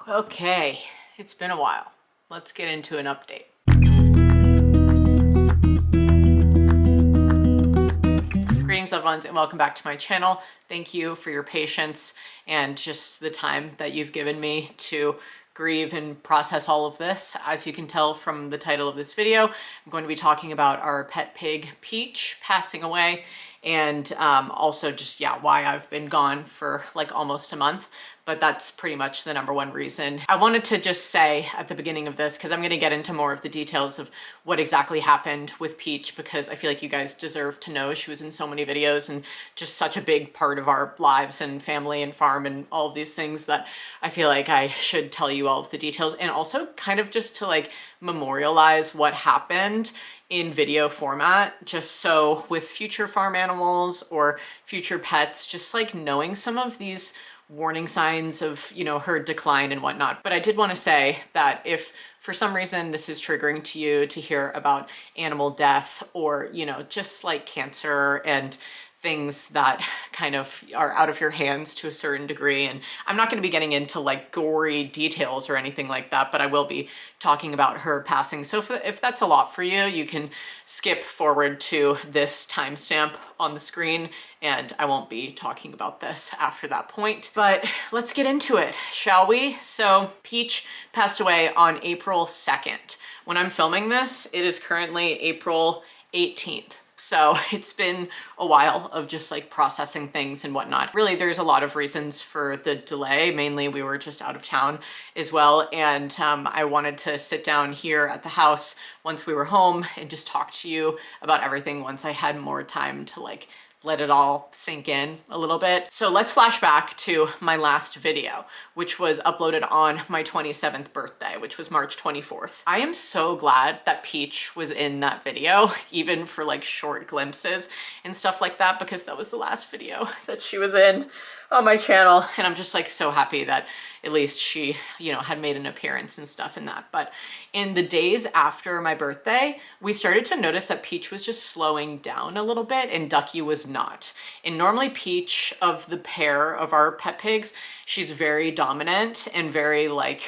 Okay, it's been a while. Let's get into an update. Greetings, loved ones, and welcome back to my channel. Thank you for your patience and just the time that you've given me to grieve and process all of this. As you can tell from the title of this video, I'm going to be talking about our pet pig, Peach, passing away, and also just, why I've been gone for like almost a month. But that's pretty much the number one reason. I wanted to just say at the beginning of this, because I'm gonna get into more of the details of what exactly happened with Peach, because I feel like you guys deserve to know. She was in so many videos and just such a big part of our lives and family and farm and all of these things that I feel like I should tell you all of the details, and also kind of just to like memorialize what happened in video format, just so with future farm animals or future pets, just like knowing some of these warning signs of, you know, her decline and whatnot. But I did want to say that if for some reason this is triggering to you to hear about animal death or, you know, just like cancer and things that kind of are out of your hands to a certain degree. And I'm not going to be getting into like gory details or anything like that, but I will be talking about her passing. So if that's a lot for you, you can skip forward to this timestamp on the screen and I won't be talking about this after that point. But let's get into it, shall we? So Peach passed away on April 2nd. When I'm filming this, it is currently April 18th. So it's been a while of just like processing things and whatnot. Really, there's a lot of reasons for the delay. Mainly we were just out of town as well. And I wanted to sit down here at the house once we were home and just talk to you about everything once I had more time to like let it all sink in a little bit. So let's flash back to my last video, which was uploaded on my 27th birthday, which was March 24th. I am so glad that Peach was in that video, even for like short glimpses and stuff like that, because that was the last video that she was in on my channel. And I'm just like so happy that at least she, you know, had made an appearance and stuff in that. But in the days after my birthday, we started to notice that Peach was just slowing down a little bit and Ducky was not. And normally Peach, of the pair of our pet pigs, she's very dominant and very like,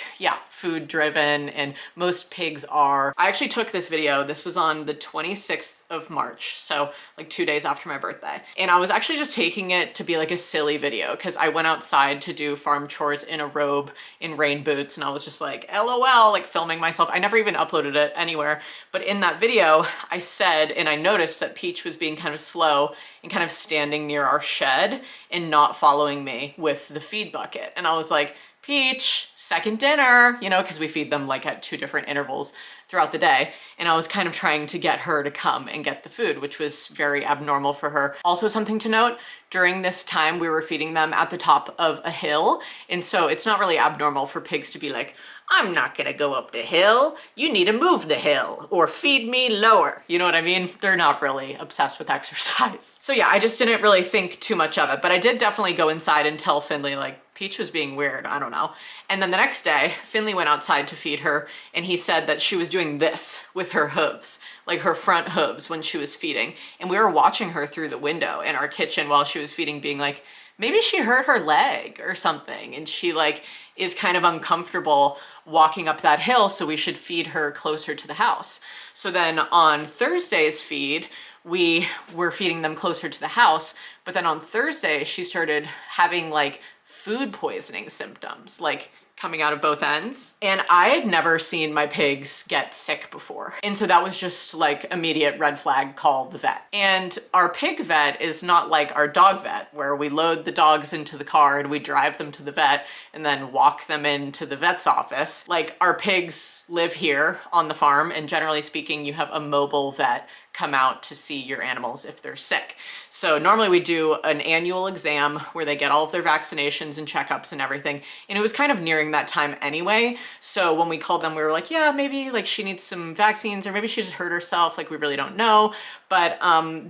food driven, and most pigs are. I actually took this video, this was on the 26th of March, so like 2 days after my birthday. And I was actually just taking it to be like a silly video because I went outside to do farm chores in a robe in rain boots and I was just like, LOL, like filming myself. I never even uploaded it anywhere. But in that video, I said, and I noticed that Peach was being kind of slow and kind of standing near our shed and not following me with the feed bucket. And I was like, Peach, second dinner, you know, because we feed them like at 2 different intervals throughout the day. And I was kind of trying to get her to come and get the food, which was very abnormal for her. Also something to note, during this time we were feeding them at the top of a hill. And so it's not really abnormal for pigs to be like, I'm not gonna go up the hill. You need to move the hill or feed me lower. You know what I mean? They're not really obsessed with exercise. So yeah, I just didn't really think too much of it, but I did definitely go inside and tell Finley like, Peach was being weird, I don't know. And then the next day, Finley went outside to feed her and he said that she was doing this with her hooves, like her front hooves when she was feeding. And we were watching her through the window in our kitchen while she was feeding, being like, maybe she hurt her leg or something. And she like is kind of uncomfortable walking up that hill, so we should feed her closer to the house. So then on Thursday's feed, we were feeding them closer to the house. But then on Thursday, she started having like food poisoning symptoms, like coming out of both ends. And I had never seen my pigs get sick before. And so that was just like immediate red flag, call the vet. And our pig vet is not like our dog vet, where we load the dogs into the car and we drive them to the vet and then walk them into the vet's office. Like our pigs live here on the farm, and generally speaking, you have a mobile vet come out to see your animals if they're sick. So normally we do an annual exam where they get all of their vaccinations and checkups and everything. And it was kind of nearing that time anyway. So when we called them, we were like, yeah, maybe like she needs some vaccines, or maybe she just hurt herself. Like we really don't know. But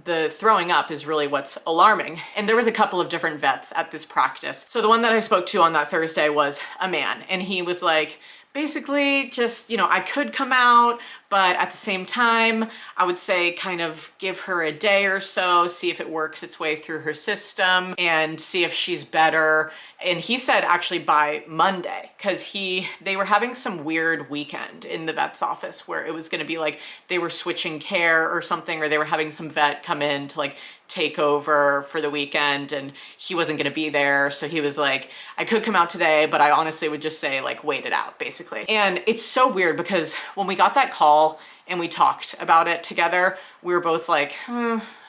the throwing up is really what's alarming. And there was a couple of different vets at this practice. So the one that I spoke to on that Thursday was a man, and he was like, basically just, you know, I could come out, but at the same time, I would say kind of give her a day or so, see if it works its way through her system and see if she's better. And he said actually by Monday, because they were having some weird weekend in the vet's office where it was going to be like they were switching care or something, or they were having some vet come in to like take over for the weekend and he wasn't going to be there. So he was like, I could come out today, but I honestly would just say like, wait it out basically. And it's so weird because when we got that call and we talked about it together, we were both like,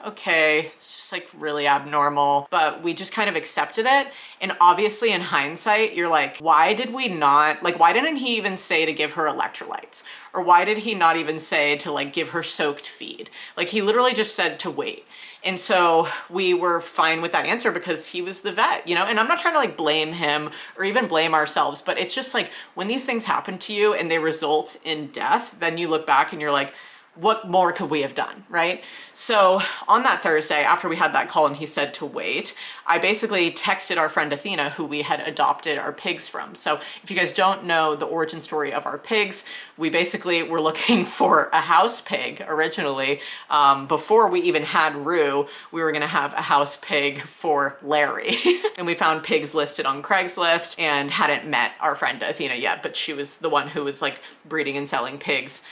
okay, it's just like really abnormal, but we just kind of accepted it. And obviously in hindsight, you're like, why did we not, like, why didn't he even say to give her electrolytes? Or why did he not even say to like give her soaked feed? Like he literally just said to wait. And so we were fine with that answer because he was the vet, you know, and I'm not trying to like blame him or even blame ourselves, but it's just like when these things happen to you and they result in death, then you look back and you're like, what more could we have done, right? So on that Thursday, after we had that call and he said to wait, I basically texted our friend Athena, who we had adopted our pigs from. So if you guys don't know the origin story of our pigs, we basically were looking for a house pig originally. Before we even had Rue, we were gonna have a house pig for Larry. And we found pigs listed on Craigslist and hadn't met our friend Athena yet, but she was the one who was like breeding and selling pigs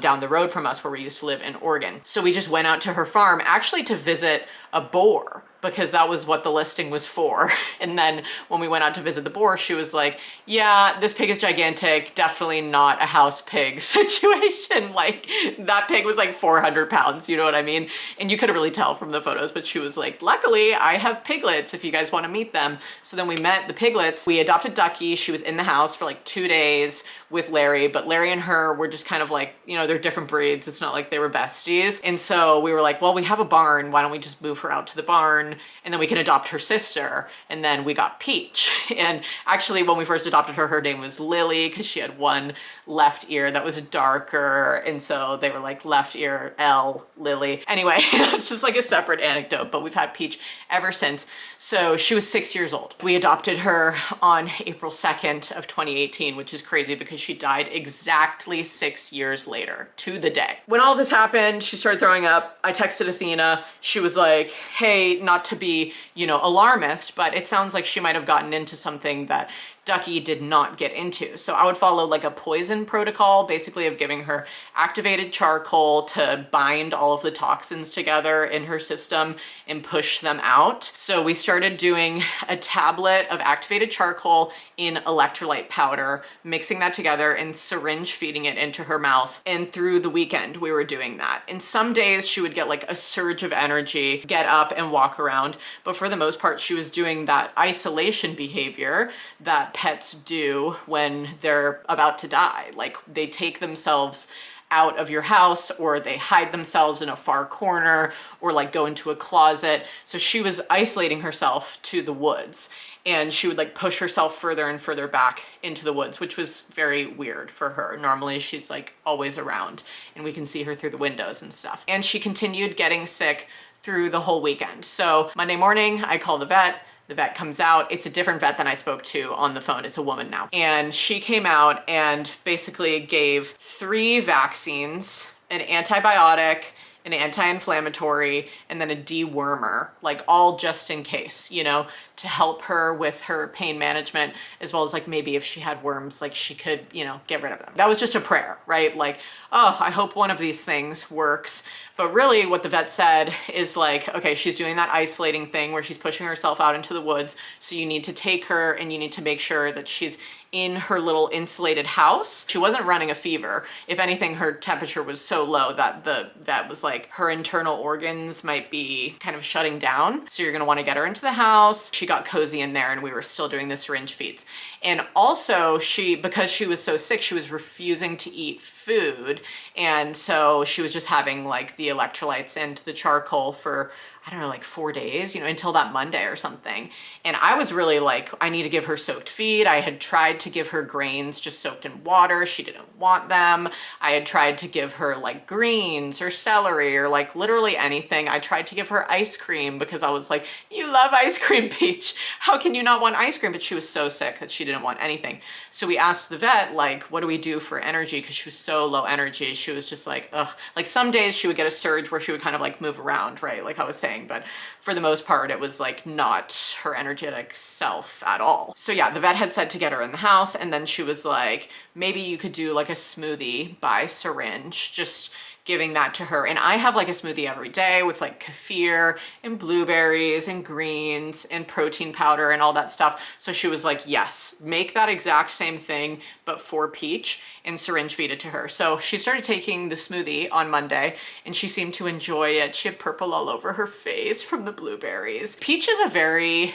down the road from us where we used to live in Oregon. So we just went out to her farm actually to visit a boar because that was what the listing was for. And then when we went out to visit the boar, she was like, yeah, this pig is gigantic, definitely not a house pig situation. Like that pig was like 400 pounds, you know what I mean? And you could really tell from the photos, but she was like, luckily I have piglets if you guys want to meet them. So then we met the piglets. We adopted Ducky. She was in the house for like 2 days with Larry, but Larry and her were just kind of like, you know, they're different breeds. It's not like they were besties. And so we were like, well, we have a barn. Why don't we just move her out to the barn and then we can adopt her sister? And then we got Peach. And actually when we first adopted her, her name was Lily because she had one left ear that was darker. And so they were like left ear L Lily. Anyway, it's just like a separate anecdote, but we've had Peach ever since. So she was 6 years old. We adopted her on April 2nd of 2018, which is crazy because she died exactly 6 years later to the day. When all this happened, she started throwing up. I texted Athena. She was like, hey, not to be, you know, alarmist, but it sounds like she might have gotten into something that Ducky did not get into. So I would follow like a poison protocol, basically of giving her activated charcoal to bind all of the toxins together in her system and push them out. So we started doing a tablet of activated charcoal in electrolyte powder, mixing that together and syringe feeding it into her mouth. And through the weekend, we were doing that. And some days she would get like a surge of energy, get up and walk around. But for the most part, she was doing that isolation behavior that pets do when they're about to die. Like they take themselves out of your house or they hide themselves in a far corner or like go into a closet. So she was isolating herself to the woods and she would like push herself further and further back into the woods, which was very weird for her. Normally she's like always around and we can see her through the windows and stuff. And she continued getting sick through the whole weekend. So Monday morning, I call the vet. The vet comes out. It's a different vet than I spoke to on the phone. It's a woman now. And she came out and basically gave 3 vaccines, an antibiotic, an anti-inflammatory, and then a dewormer, like all just in case, you know, to help her with her pain management, as well as like maybe if she had worms, like she could, you know, get rid of them. That was just a prayer, right? Like, oh, I hope one of these things works. But really what the vet said is like, okay, she's doing that isolating thing where she's pushing herself out into the woods. So you need to take her and you need to make sure that she's in her little insulated house. She wasn't running a fever. If anything, her temperature was so low that the vet was like, her internal organs might be kind of shutting down. So you're gonna wanna get her into the house. She got cozy in there and we were still doing the syringe feeds. And also because she was so sick, she was refusing to eat food. And so she was just having like the electrolytes and the charcoal for I don't know, like 4 days, you know, until that Monday or something. And I was really like, I need to give her soaked feed. I had tried to give her grains just soaked in water. She didn't want them. I had tried to give her like greens or celery or like literally anything. I tried to give her ice cream because I was like, you love ice cream, Peach. How can you not want ice cream? But she was so sick that she didn't want anything. So we asked the vet, like, what do we do for energy? Because she was so low energy. She was just like, ugh. Like some days she would get a surge where she would kind of like move around, right? Like I was saying, but for the most part, it was like not her energetic self at all. So yeah, the vet had said to get her in the house, and then she was like, maybe you could do like a smoothie by syringe, just giving that to her. And I have like a smoothie every day with like kefir and blueberries and greens and protein powder and all that stuff. So she was like, yes, make that exact same thing, but for Peach, and syringe feed it to her. So she started taking the smoothie on Monday and she seemed to enjoy it. She had purple all over her face from the blueberries. Peach is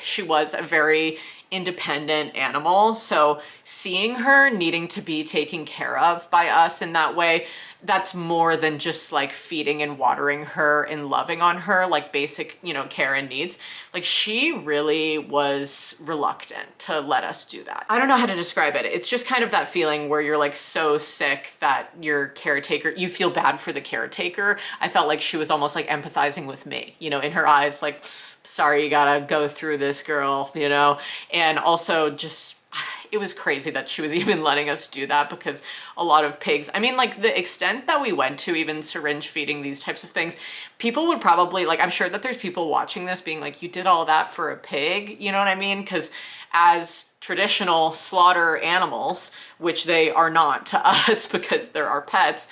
she was a very independent animal. So seeing her needing to be taken care of by us in that way, that's more than just like feeding and watering her and loving on her, like basic, you know, care and needs. Like she really was reluctant to let us do that. I don't know how to describe it. It's just kind of that feeling where you're like so sick that your caretaker, you feel bad for the caretaker. I felt like she was almost like empathizing with me, you know, in her eyes, like, sorry, you gotta go through this, girl, you know? And also just, it was crazy that she was even letting us do that, because a lot of pigs, I mean, like the extent that we went to even syringe feeding these types of things, people would probably, like, I'm sure that there's people watching this being like, you did all that for a pig, you know what I mean? Because as traditional slaughter animals, which they are not to us because they're our pets,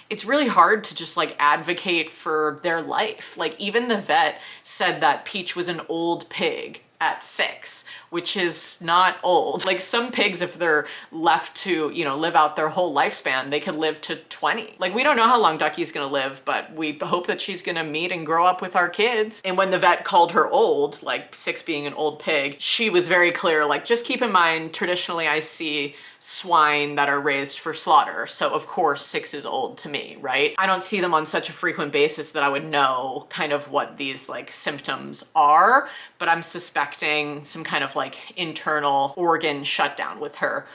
it's really hard to just like advocate for their life. Like even the vet said that Peach was an old pig at 6, which is not old. Like some pigs, if they're left to, you know, live out their whole lifespan, they could live to 20. Like we don't know how long Ducky's gonna live, but we hope that she's gonna meet and grow up with our kids. And when the vet called her old, like 6 being an old pig, she was very clear, like, just keep in mind, traditionally I see swine that are raised for slaughter. So of course 6 is old to me, right? I don't see them on such a frequent basis that I would know kind of what these like symptoms are, but I'm suspecting some kind of like internal organ shutdown with her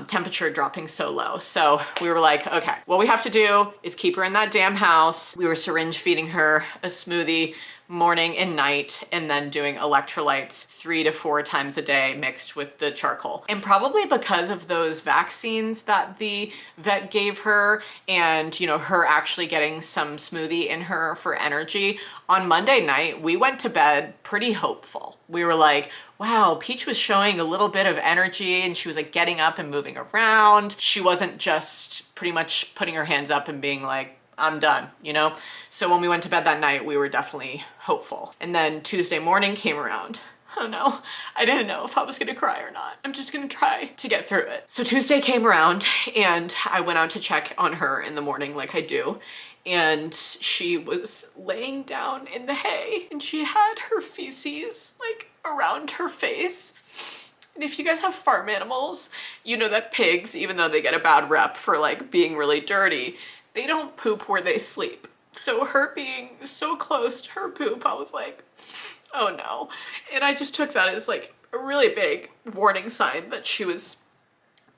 temperature dropping so low. So we were like, okay, what we have to do is keep her in that damn house. We were syringe feeding her a smoothie morning and night, and then doing electrolytes 3 to 4 times a day mixed with the charcoal. And probably because of those vaccines that the vet gave her, and you know, her actually getting some smoothie in her for energy, on Monday night we went to bed pretty hopeful. We were like, wow, Peach was showing a little bit of energy and she was like getting up and moving around. She wasn't just pretty much putting her hands up and being like, I'm done, you know? So when we went to bed that night, we were definitely hopeful. And then Tuesday morning came around. Oh no, I didn't know if I was gonna cry or not. I'm just gonna try to get through it. So Tuesday came around and I went out to check on her in the morning like I do. And she was laying down in the hay and she had her feces like around her face. And if you guys have farm animals, you know that pigs, even though they get a bad rep for like being really dirty, they don't poop where they sleep. So her being so close to her poop, I was like, oh no. And I just took that as like a really big warning sign that she was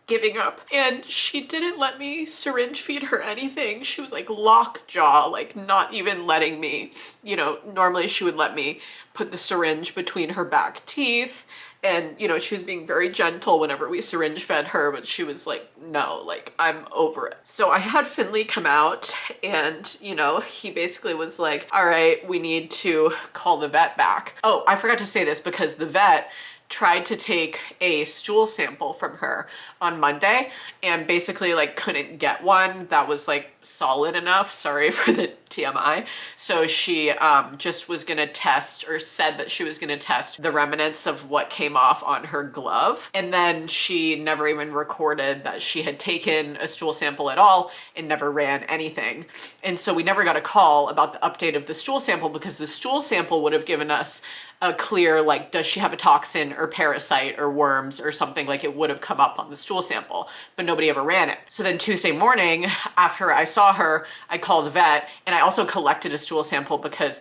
giving up. And she didn't let me syringe feed her anything. She was like lockjaw, like not even letting me, you know, normally she would let me put the syringe between her back teeth. And, you know, she was being very gentle whenever we syringe fed her, but she was like, no, like, I'm over it. So I had Finley come out and, you know, he basically was like, all right, we need to call the vet back. Oh, I forgot to say this because the vet tried to take a stool sample from her on Monday and basically like couldn't get one that was like solid enough. Sorry for the TMI. So she just was gonna test, or said that she was gonna test the remnants of what came off on her glove. And then she never even recorded that she had taken a stool sample at all and never ran anything. And so we never got a call about the update of the stool sample, because the stool sample would have given us a clear, like, does she have a toxin or parasite or worms or something, like it would have come up on the stool sample, but nobody ever ran it. So then Tuesday morning after I saw her, I called the vet and I also collected a stool sample because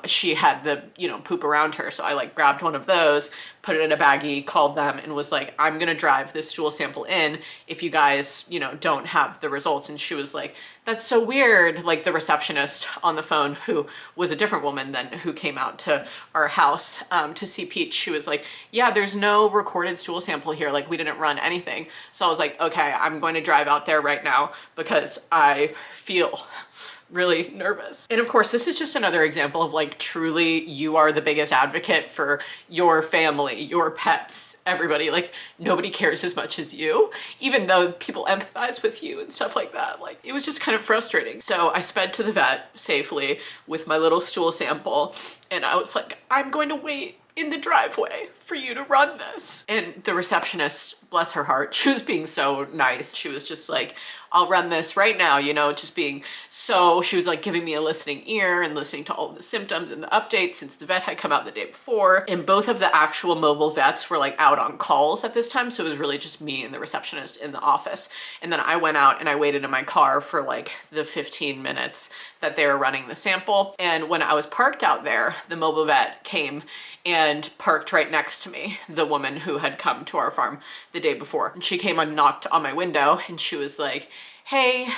she had the, poop around her. So I like grabbed one of those, put it in a baggie, called them and was like, I'm gonna drive this stool sample in if you guys, don't have the results. And she was like, that's so weird. Like the receptionist on the phone, who was a different woman than who came out to our house to see Peach, she was like, yeah, there's no recorded stool sample here. Like we didn't run anything. So I was like, okay, I'm going to drive out there right now because I feel really nervous. And of course, this is just another example of like, truly you are the biggest advocate for your family, your pets, everybody. Like nobody cares as much as you, even though people empathize with you and stuff like that. Like it was just kind of frustrating. So I sped to the vet safely with my little stool sample and I was like, I'm going to wait in the driveway for you to run this. And the receptionist, bless her heart, she was being so nice. She was just like, I'll run this right now, just being so, she was like giving me a listening ear and listening to all of the symptoms and the updates since the vet had come out the day before. And both of the actual mobile vets were like out on calls at this time. So it was really just me and the receptionist in the office. And then I went out and I waited in my car for like the 15 minutes that they were running the sample. And when I was parked out there, the mobile vet came and parked right next to me, the woman who had come to our farm the day before. And she came and knocked on my window and she was like, hey,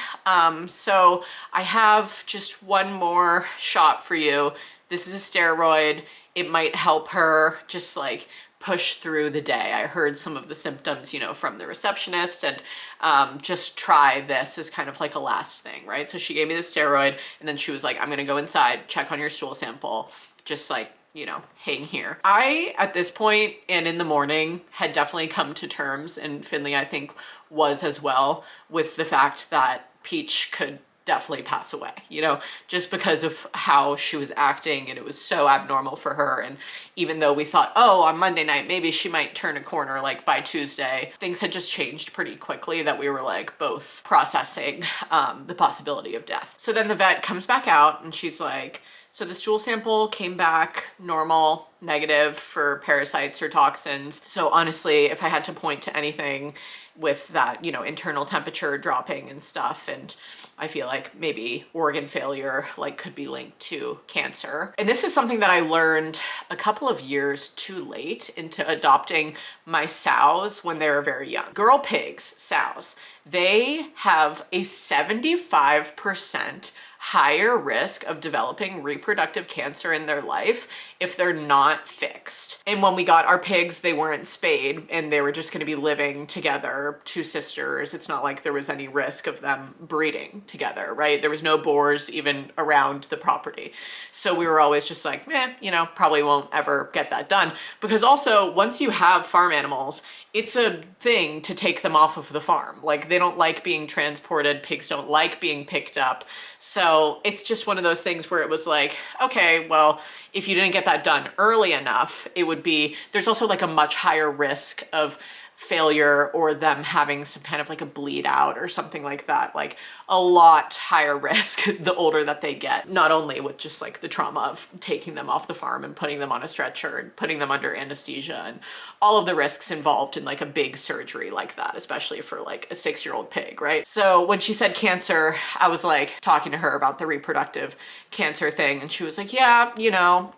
so I have just one more shot for you. This is a steroid. It might help her just like push through the day. I heard some of the symptoms, from the receptionist and just try this as kind of like a last thing, right? So she gave me the steroid and then she was like, I'm gonna go inside, check on your stool sample, just like, hang here. I, at this point and in the morning, had definitely come to terms, and Finley, I think, was as well, with the fact that Peach could definitely pass away, just because of how she was acting and it was so abnormal for her. And even though we thought, oh, on Monday night, maybe she might turn a corner, like by Tuesday, things had just changed pretty quickly that we were like both processing the possibility of death. So then the vet comes back out and she's like, so the stool sample came back normal, negative for parasites or toxins. So honestly, if I had to point to anything with that, internal temperature dropping and stuff, and I feel like maybe organ failure like could be linked to cancer. And this is something that I learned a couple of years too late into adopting my sows when they were very young. Girl pigs, sows, they have a 75% higher risk of developing reproductive cancer in their life if they're not fixed. And when we got our pigs, they weren't spayed and they were just gonna be living together, two sisters. It's not like there was any risk of them breeding together, right? There was no boars even around the property. So we were always just like, probably won't ever get that done. Because also, once you have farm animals, it's a thing to take them off of the farm. Like they don't like being transported. Pigs don't like being picked up. So it's just one of those things where it was like, okay, well, if you didn't get that done early enough, it would be, there's also like a much higher risk of failure or them having some kind of like a bleed out or something like that, like a lot higher risk the older that they get, not only with just like the trauma of taking them off the farm and putting them on a stretcher and putting them under anesthesia and all of the risks involved in like a big surgery like that, especially for like a 6-year-old pig, right? So when she said cancer, I was like talking to her about the reproductive cancer thing and she was like, yeah,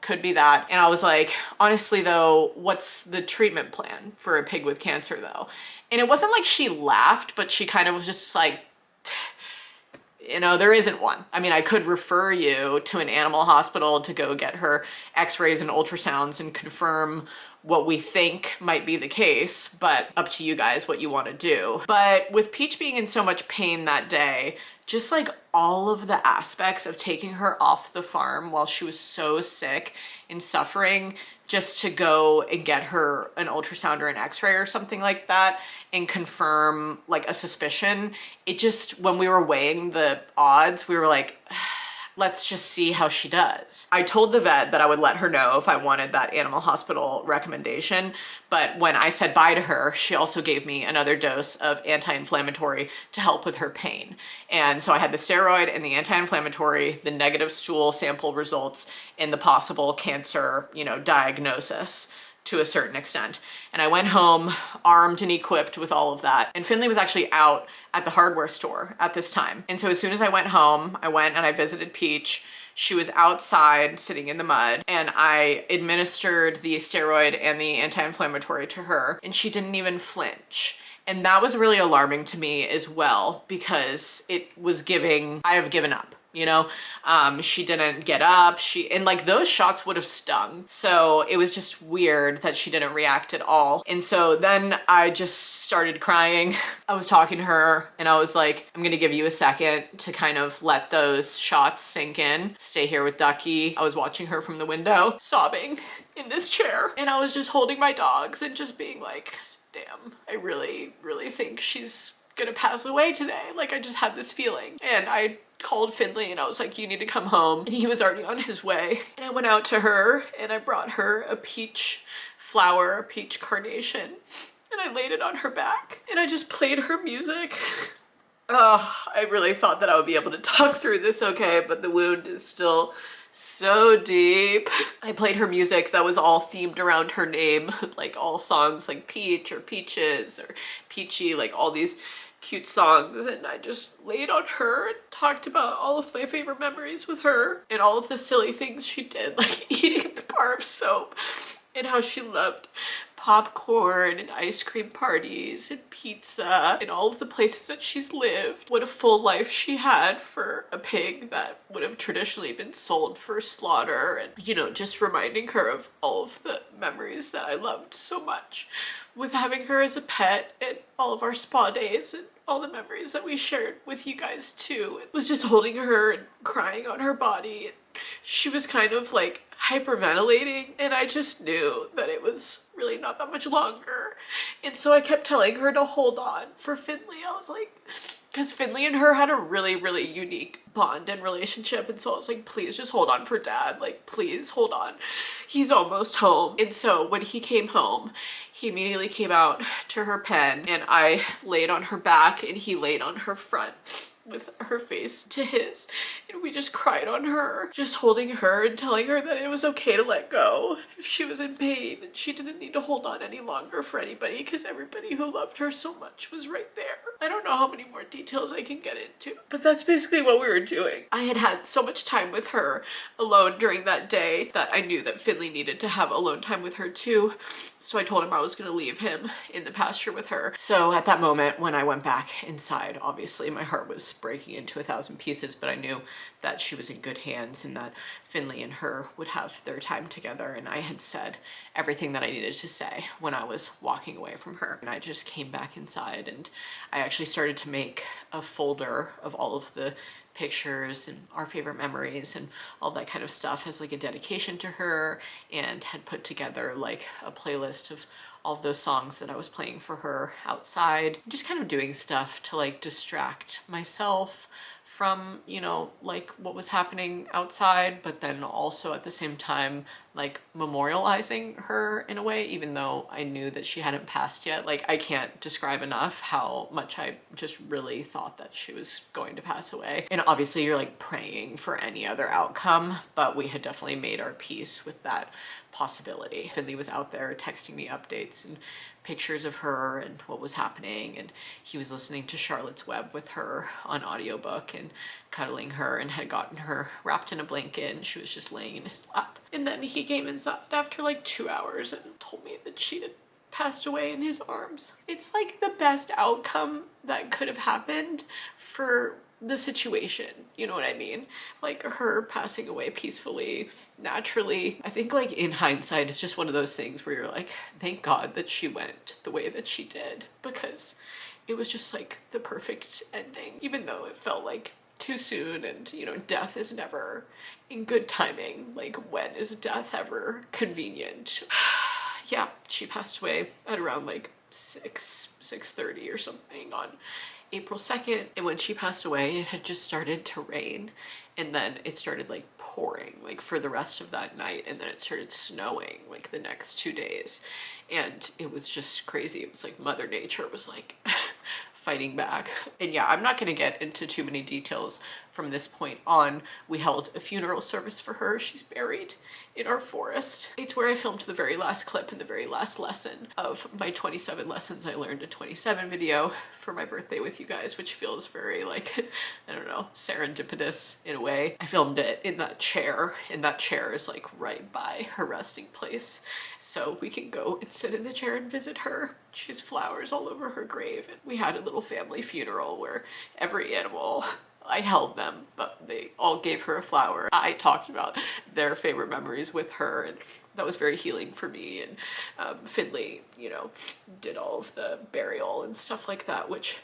could be that. And I was like, honestly though, what's the treatment plan for a pig with cancer though? And it wasn't like she laughed, but she kind of was just like, there isn't one. I mean, I could refer you to an animal hospital to go get her x-rays and ultrasounds and confirm what we think might be the case, but up to you guys what you want to do. But with Peach being in so much pain that day, just like all of the aspects of taking her off the farm while she was so sick and suffering, just to go and get her an ultrasound or an x-ray or something like that and confirm like a suspicion, it just, when we were weighing the odds, we were like, let's just see how she does. I told the vet that I would let her know if I wanted that animal hospital recommendation, but when I said bye to her, she also gave me another dose of anti-inflammatory to help with her pain. And so I had the steroid and the anti-inflammatory, the negative stool sample results, and the possible cancer, diagnosis to a certain extent. And I went home armed and equipped with all of that. And Finley was actually out at the hardware store at this time. And so as soon as I went home, I went and I visited Peach. She was outside sitting in the mud, and I administered the steroid and the anti-inflammatory to her, and she didn't even flinch. And that was really alarming to me as well, because it was giving, I have given up. You know, she didn't get up, and like those shots would have stung. So it was just weird that she didn't react at all. And so then I just started crying. I was talking to her and I was like, I'm gonna give you a second to kind of let those shots sink in. Stay here with Ducky. I was watching her from the window, sobbing in this chair. And I was just holding my dogs and just being like, damn, I really, really think she's gonna pass away today. Like, I just had this feeling. And I called Finley and I was like, you need to come home. And he was already on his way. And I went out to her and I brought her a peach flower, a peach carnation, and I laid it on her back and I just played her music. Oh, I really thought that I would be able to talk through this okay, but the wound is still so deep. I played her music that was all themed around her name, like all songs like Peach or Peaches or Peachy, like all these cute songs, and I just laid on her and talked about all of my favorite memories with her and all of the silly things she did, like eating the bar of soap, and how she loved popcorn and ice cream parties and pizza and all of the places that she's lived. What a full life she had for a pig that would have traditionally been sold for slaughter, and you know, just reminding her of all of the memories that I loved so much with having her as a pet, and all of our spa days and all the memories that we shared with you guys too. It was just holding her and crying on her body, and she was kind of like hyperventilating, and I just knew that it was really not that much longer. And so I kept telling her to hold on for Finley. I was like, because Finley and her had a really, really unique bond and relationship. And so I was like, please just hold on for Dad. Like, please hold on. He's almost home. And so when he came home, he immediately came out to her pen, and I laid on her back and he laid on her front with her face to his, and we just cried on her, just holding her and telling her that it was okay to let go if she was in pain, and she didn't need to hold on any longer for anybody, because everybody who loved her so much was right there. I don't know how many more details I can get into, but that's basically what we were doing. I had had so much time with her alone during that day that I knew that Finley needed to have alone time with her too. So I told him I was gonna leave him in the pasture with her. So at that moment, when I went back inside, obviously my heart was breaking into 1,000 pieces, but I knew that she was in good hands and that Finley and her would have their time together. And I had said everything that I needed to say when I was walking away from her. And I just came back inside, and I actually started to make a folder of all of the pictures and our favorite memories and all that kind of stuff as like a dedication to her, and had put together like a playlist of all of those songs that I was playing for her outside, just kind of doing stuff to like distract myself from, you know, like what was happening outside, but then also at the same time like memorializing her in a way, even though I knew that she hadn't passed yet. Like, I can't describe enough how much I just really thought that she was going to pass away. And obviously you're like praying for any other outcome, but we had definitely made our peace with that possibility. Finley was out there texting me updates and pictures of her and what was happening, and he was listening to Charlotte's Web with her on audiobook and cuddling her, and had gotten her wrapped in a blanket, and she was just laying in his lap. And then he came inside after like 2 hours and told me that she had passed away in his arms. It's like the best outcome that could have happened for the situation, you know what I mean? Like, her passing away peacefully, naturally. I think like in hindsight, it's just one of those things where you're like, thank God that she went the way that she did, because it was just like the perfect ending, even though it felt like too soon. And you know, death is never in good timing. Like, when is death ever convenient? Yeah, she passed away at around like 6:30 or something on April 2nd. And when she passed away, it had just started to rain, and then it started like pouring like for the rest of that night, and then it started snowing like the next 2 days, and it was just crazy. It was like Mother Nature was like fighting back. And yeah, I'm not going to get into too many details from this point on. We held a funeral service for her. She's buried in our forest. It's where I filmed the very last clip and the very last lesson of my 27 lessons I learned in 27 video for my birthday with you guys, which feels very like, I don't know, serendipitous in a way. I filmed it in that chair, and that chair is like right by her resting place. So we can go and sit in the chair and visit her. She has flowers all over her grave. And we had a little family funeral where every animal, I held them, but they all gave her a flower. I talked about their favorite memories with her, and that was very healing for me. And Finley, you know, did all of the burial and stuff like that, which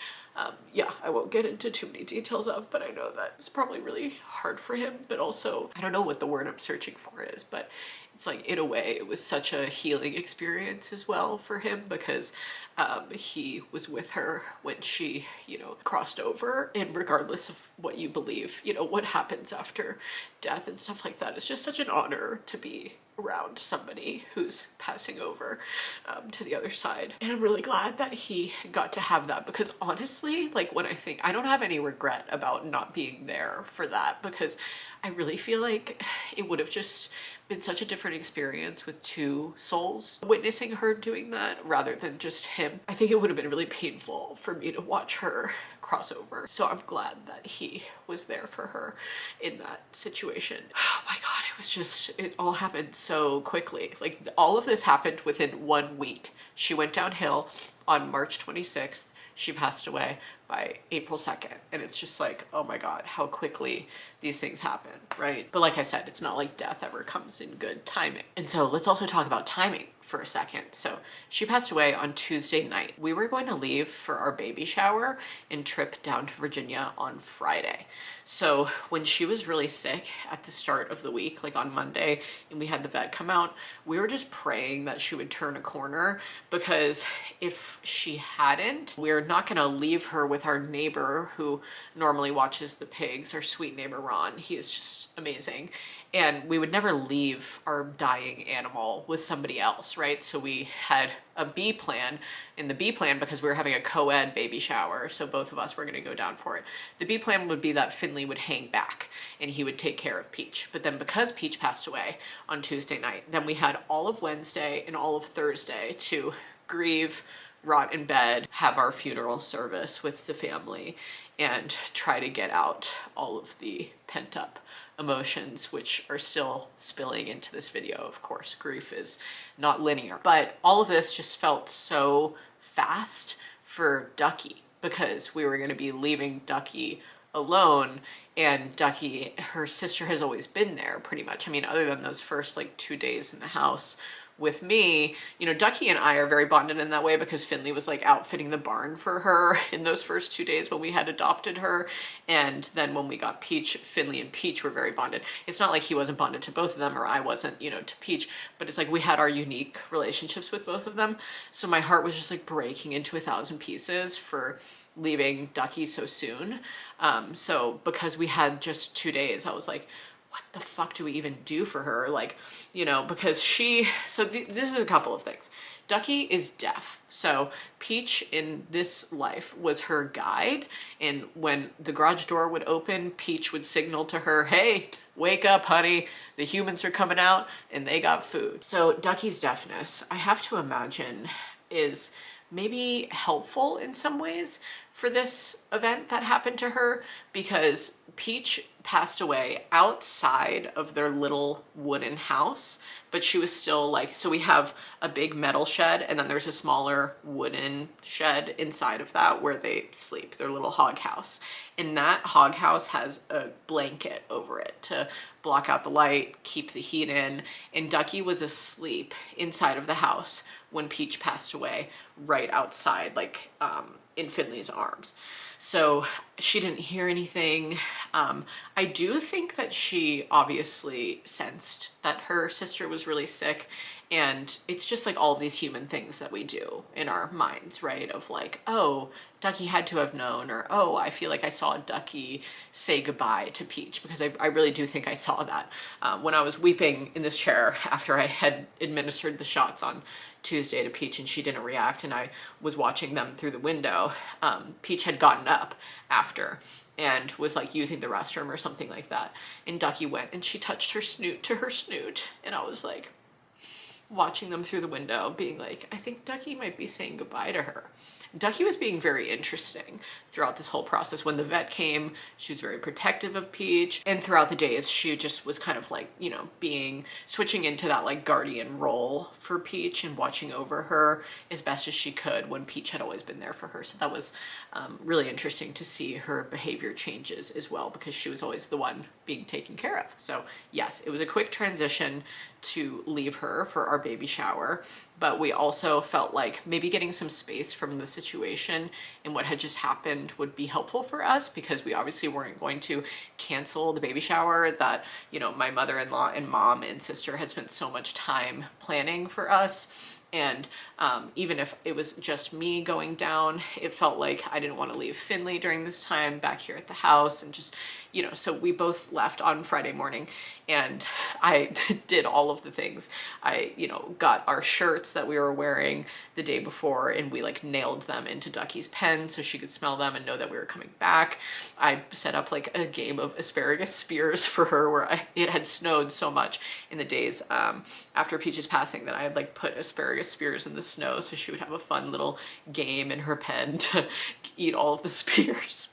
yeah, I won't get into too many details of, but I know that it's probably really hard for him, but also, I don't know what the word I'm searching for is, but it's like, in a way, it was such a healing experience as well for him, because he was with her when she, you know, crossed over. And regardless of what you believe, you know, what happens after death and stuff like that, it's just such an honor to be around somebody who's passing over to the other side. And I'm really glad that he got to have that, because honestly, like, when I think, I don't have any regret about not being there for that, because I really feel like it would have just been such a different experience with two souls witnessing her doing that rather than just him. I think it would have been really painful for me to watch her cross over. So I'm glad that he was there for her in that situation. Oh my God, it was just, it all happened so quickly. Like, all of this happened within 1 week. She went downhill on March 26th. She passed away by April 2nd. And it's just like, oh my God, how quickly these things happen, right? But like I said, it's not like death ever comes in good timing. And so let's also talk about timing for a second. So she passed away on Tuesday night. We were going to leave for our baby shower and trip down to Virginia on Friday. So when she was really sick at the start of the week, like on Monday, and we had the vet come out, we were just praying that she would turn a corner, because if she hadn't, we're not gonna leave her with our neighbor who normally watches the pigs, our sweet neighbor Ron. He is just amazing. And we would never leave our dying animal with somebody else, right? So we had a B plan. In the B plan, because we were having a co-ed baby shower, so both of us were going to go down for it. The B plan would be that Finley would hang back and he would take care of Peach. But then because Peach passed away on Tuesday night, then we had all of Wednesday and all of Thursday to grieve, rot in bed, have our funeral service with the family, and try to get out all of the pent up emotions, which are still spilling into this video. Of course, grief is not linear, but all of this just felt so fast for Ducky, because we were going to be leaving Ducky alone, and Ducky, her sister has always been there pretty much. I mean, other than those first like 2 days in the house with me, you know, Ducky and I are very bonded in that way, because Finley was like outfitting the barn for her in those first 2 days when we had adopted her. And then when we got Peach, Finley and Peach were very bonded. It's not like he wasn't bonded to both of them, or I wasn't, you know, to Peach, but it's like we had our unique relationships with both of them. So my heart was just like breaking into 1,000 pieces for leaving Ducky so soon. So because we had just 2 days, I was like, what the fuck do we even do for her? Like, you know, because this is a couple of things. Ducky is deaf. So Peach in this life was her guide. And when the garage door would open, Peach would signal to her, hey, wake up, honey. The humans are coming out and they got food. So Ducky's deafness, I have to imagine, is maybe helpful in some ways for this event that happened to her, because Peach passed away outside of their little wooden house, but she was still like, so we have a big metal shed and then there's a smaller wooden shed inside of that where they sleep, their little hog house. And that hog house has a blanket over it to block out the light, keep the heat in. And Ducky was asleep inside of the house when Peach passed away, right outside, like in Finley's arms. So she didn't hear anything. I do think that she obviously sensed that her sister was really sick, and it's just like all these human things that we do in our minds, right? Of like, oh, Ducky had to have known, or oh, I feel like I saw Ducky say goodbye to Peach, because I really do think I saw that when I was weeping in this chair after I had administered the shots on Tuesday to Peach and she didn't react and I was watching them through the window, Peach had gotten up after and was like using the restroom or something like that. And Ducky went and she touched her snoot to her snoot. And I was like watching them through the window being like, I think Ducky might be saying goodbye to her. Ducky was being very interesting throughout this whole process. When the vet came, she was very protective of Peach. And throughout the days, she just was kind of like, you know, switching into that like guardian role for Peach and watching over her as best as she could when Peach had always been there for her. So that was really interesting to see her behavior changes as well, because she was always the one being taken care of. So yes, it was a quick transition to leave her for our baby shower, but we also felt like maybe getting some space from the situation and what had just happened would be helpful for us, because we obviously weren't going to cancel the baby shower that, you know, my mother-in-law and mom and sister had spent so much time planning for us. And even if it was just me going down, it felt like I didn't want to leave Finley during this time back here at the house, and just, you know, so we both left on Friday morning and I did all of the things. I, you know, got our shirts that we were wearing the day before and we like nailed them into Ducky's pen so she could smell them and know that we were coming back. I set up like a game of asparagus spears for her where it had snowed so much in the days after Peach's passing that I had like put asparagus spears in the snow so she would have a fun little game in her pen to eat all of the spears.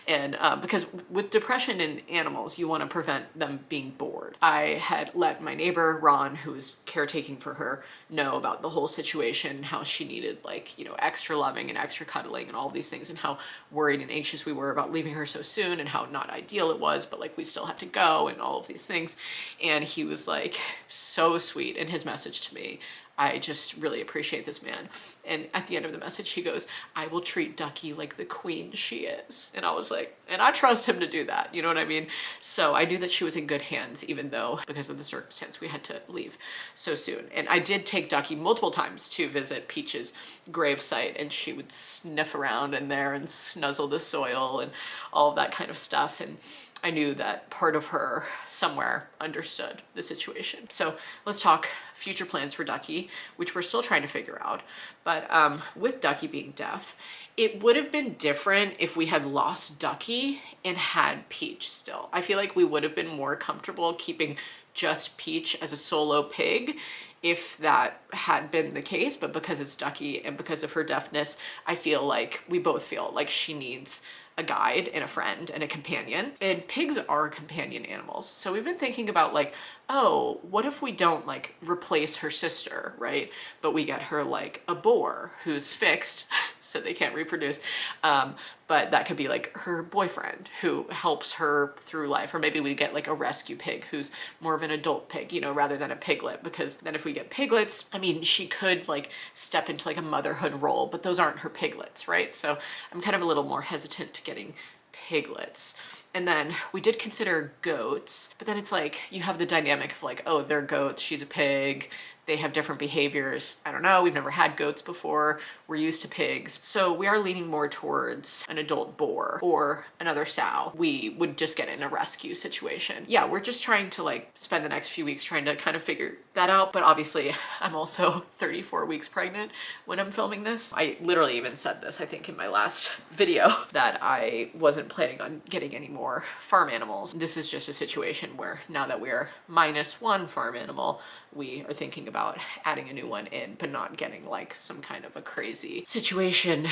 And because with depression in animals, you want to prevent them being bored. I had let my neighbor, Ron, who was caretaking for her, know about the whole situation, how she needed like, you know, extra loving and extra cuddling and all these things, and how worried and anxious we were about leaving her so soon and how not ideal it was, but like we still had to go and all of these things. And he was like so sweet in his message to me. I just really appreciate this man. And at the end of the message, he goes, I will treat Ducky like the queen she is. And I was like, and I trust him to do that. You know what I mean? So I knew that she was in good hands, even though because of the circumstance, we had to leave so soon. And I did take Ducky multiple times to visit Peach's gravesite, and she would sniff around in there and snuzzle the soil and all of that kind of stuff. And I knew that part of her somewhere understood the situation. So let's talk future plans for Ducky, which we're still trying to figure out. But with Ducky being deaf, it would have been different if we had lost Ducky and had Peach still. I feel like we would have been more comfortable keeping just Peach as a solo pig if that had been the case, but because it's Ducky and because of her deafness, I feel like we both feel like she needs a guide and a friend and a companion. And pigs are companion animals. So we've been thinking about like, oh, what if we don't like replace her sister, right? But we get her like a boar who's fixed so they can't reproduce. But that could be like her boyfriend who helps her through life. Or maybe we get like a rescue pig who's more of an adult pig, you know, rather than a piglet. Because then if we get piglets, I mean, she could like step into like a motherhood role, but those aren't her piglets, right? So I'm kind of a little more hesitant to getting piglets. And then we did consider goats, but then it's like, you have the dynamic of like, oh, they're goats, she's a pig, they have different behaviors. I don't know, we've never had goats before, we're used to pigs. So we are leaning more towards an adult boar or another sow. We would just get in a rescue situation. Yeah, we're just trying to like spend the next few weeks trying to kind of figure that out. But obviously I'm also 34 weeks pregnant when I'm filming this. I literally even said this, I think in my last video, that I wasn't planning on getting any more farm animals. This is just a situation where now that we're -1 farm animal, we are thinking about adding a new one in, but not getting like some kind of a crazy situation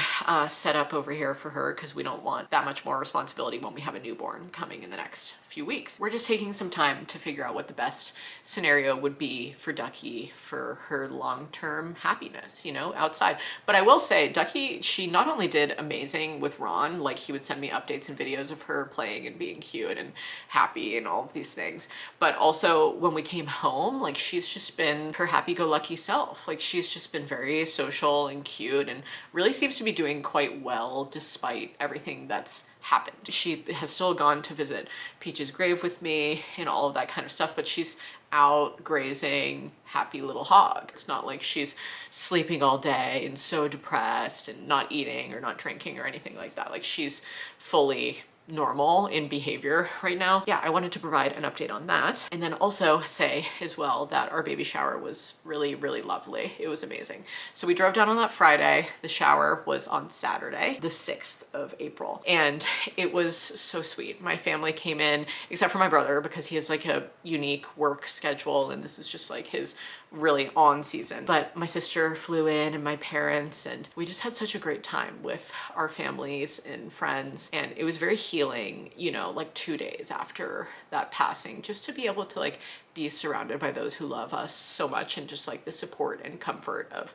set up over here for her, because we don't want that much more responsibility when we have a newborn coming in the next few weeks. We're just taking some time to figure out what the best scenario would be for Ducky for her long-term happiness, you know, outside. But I will say, Ducky, she not only did amazing with Ron, like he would send me updates and videos of her playing and being cute and happy and all of these things, but also when we came home, like she's just been her happy-go-lucky self. Like she's just been very social and cute and really seems to be doing quite well despite everything that's happened. She has still gone to visit Peach's grave with me and all of that kind of stuff, but she's out grazing, happy little hog. It's not like she's sleeping all day and so depressed and not eating or not drinking or anything like that. Like she's fully normal in behavior right now. Yeah, I wanted to provide an update on that. And then also say as well that our baby shower was really, really lovely. It was amazing. So we drove down on that Friday. The shower was on Saturday, the 6th of April. And it was so sweet. My family came in, except for my brother, because he has like a unique work schedule and this is just like his really on season. But my sister flew in and my parents, and we just had such a great time with our families and friends. And it was very healing, you know, like 2 days after that passing, just to be able to like be surrounded by those who love us so much, and just like the support and comfort of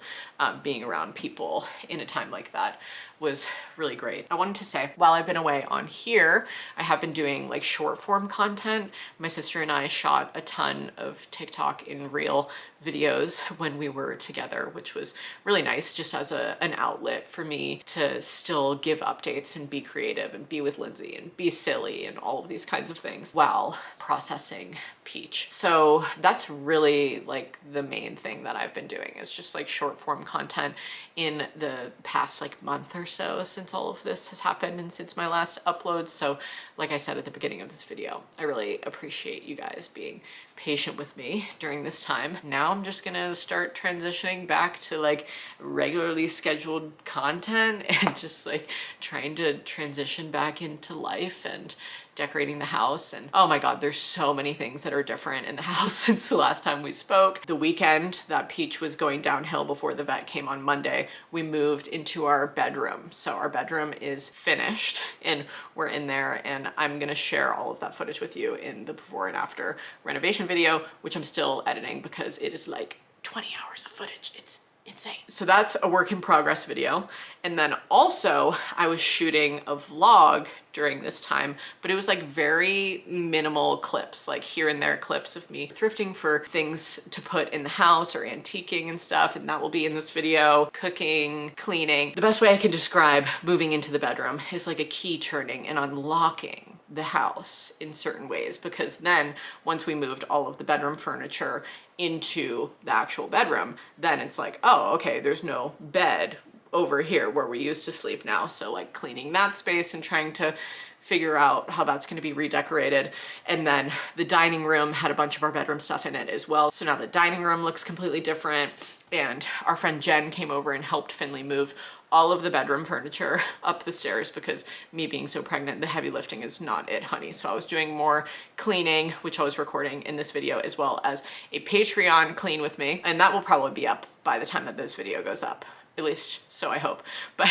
being around people in a time like that was really great. I wanted to say, while I've been away on here, I have been doing like short form content. My sister and I shot a ton of TikTok in reel videos when we were together, which was really nice, just as an outlet for me to still give updates and be creative and be with Lindsay and be silly and all of these kinds of things while processing Peach. So that's really like the main thing that I've been doing, is just like short form content in the past like month or so since all of this has happened and since my last upload. So like I said at the beginning of this video, I really appreciate you guys being patient with me during this time. Now I'm just gonna start transitioning back to like regularly scheduled content and just like trying to transition back into life and decorating the house. And oh my god, there's so many things that are different in the house since the last time we spoke. The weekend that Peach was going downhill before the vet came on Monday, we moved into our bedroom. So our bedroom is finished and we're in there, and I'm gonna share all of that footage with you in the before and after renovation video, which I'm still editing because it is like 20 hours of footage. It's insane. So that's a work in progress video. And then also I was shooting a vlog during this time, but it was like very minimal clips, like here and there clips of me thrifting for things to put in the house or antiquing and stuff. And that will be in this video. Cooking, cleaning. The best way I can describe moving into the bedroom is like a key turning and unlocking the house in certain ways, because then once we moved all of the bedroom furniture into the actual bedroom, then it's like, oh, okay, there's no bed over here where we used to sleep now. So like cleaning that space and trying to figure out how that's going to be redecorated. And then the dining room had a bunch of our bedroom stuff in it as well. So now the dining room looks completely different. And our friend Jen came over and helped Finley move all of the bedroom furniture up the stairs, because me being so pregnant, the heavy lifting is not it, honey. So I was doing more cleaning, which I was recording in this video, as well as a Patreon clean with me. And that will probably be up by the time that this video goes up. At least so I hope. But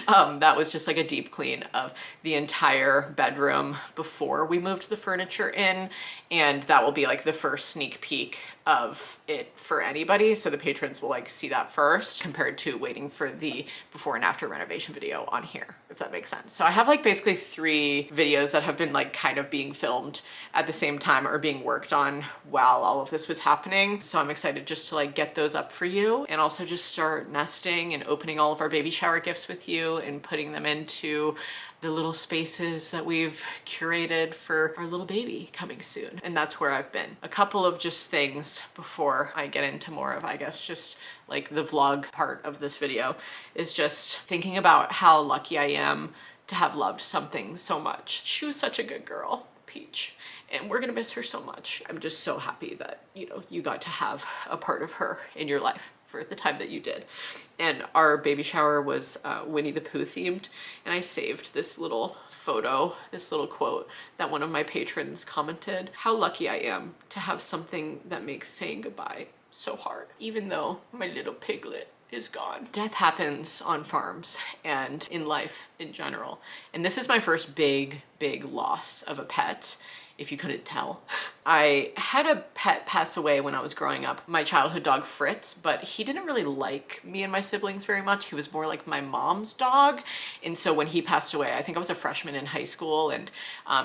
that was just like a deep clean of the entire bedroom before we moved the furniture in. And that will be like the first sneak peek of it for anybody. So the patrons will like see that first, compared to waiting for the before and after renovation video on here, if that makes sense. So I have like basically 3 videos that have been like kind of being filmed at the same time or being worked on while all of this was happening. So I'm excited just to like get those up for you, and also just start nesting and opening all of our baby shower gifts with you and putting them into the little spaces that we've curated for our little baby coming soon. And that's where I've been. A couple of just things before I get into more of, I guess, just like the vlog part of this video, is just thinking about how lucky I am to have loved something so much. She was such a good girl, Peach, and we're gonna miss her so much. I'm just so happy that, you know, you got to have a part of her in your life for the time that you did. And our baby shower was Winnie the Pooh themed, and I saved this little photo, this little quote that one of my patrons commented: how lucky I am to have something that makes saying goodbye so hard, even though my little piglet is gone. Death happens on farms and in life in general. And this is my first big loss of a pet, if you couldn't tell. I had a pet pass away when I was growing up, my childhood dog Fritz, but he didn't really like me and my siblings very much. He was more like my mom's dog. And so when he passed away, I think I was a freshman in high school, and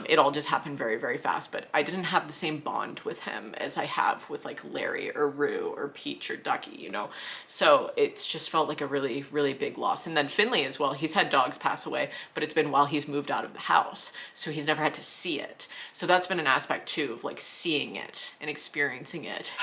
it all just happened very fast, but I didn't have the same bond with him as I have with like Larry or Rue or Peach or Ducky, you know? So it's just felt like a really big loss. And then Finley as well, he's had dogs pass away, but it's been while he's moved out of the house. So he's never had to see it. So that's been an aspect too, of like seeing it and experiencing it.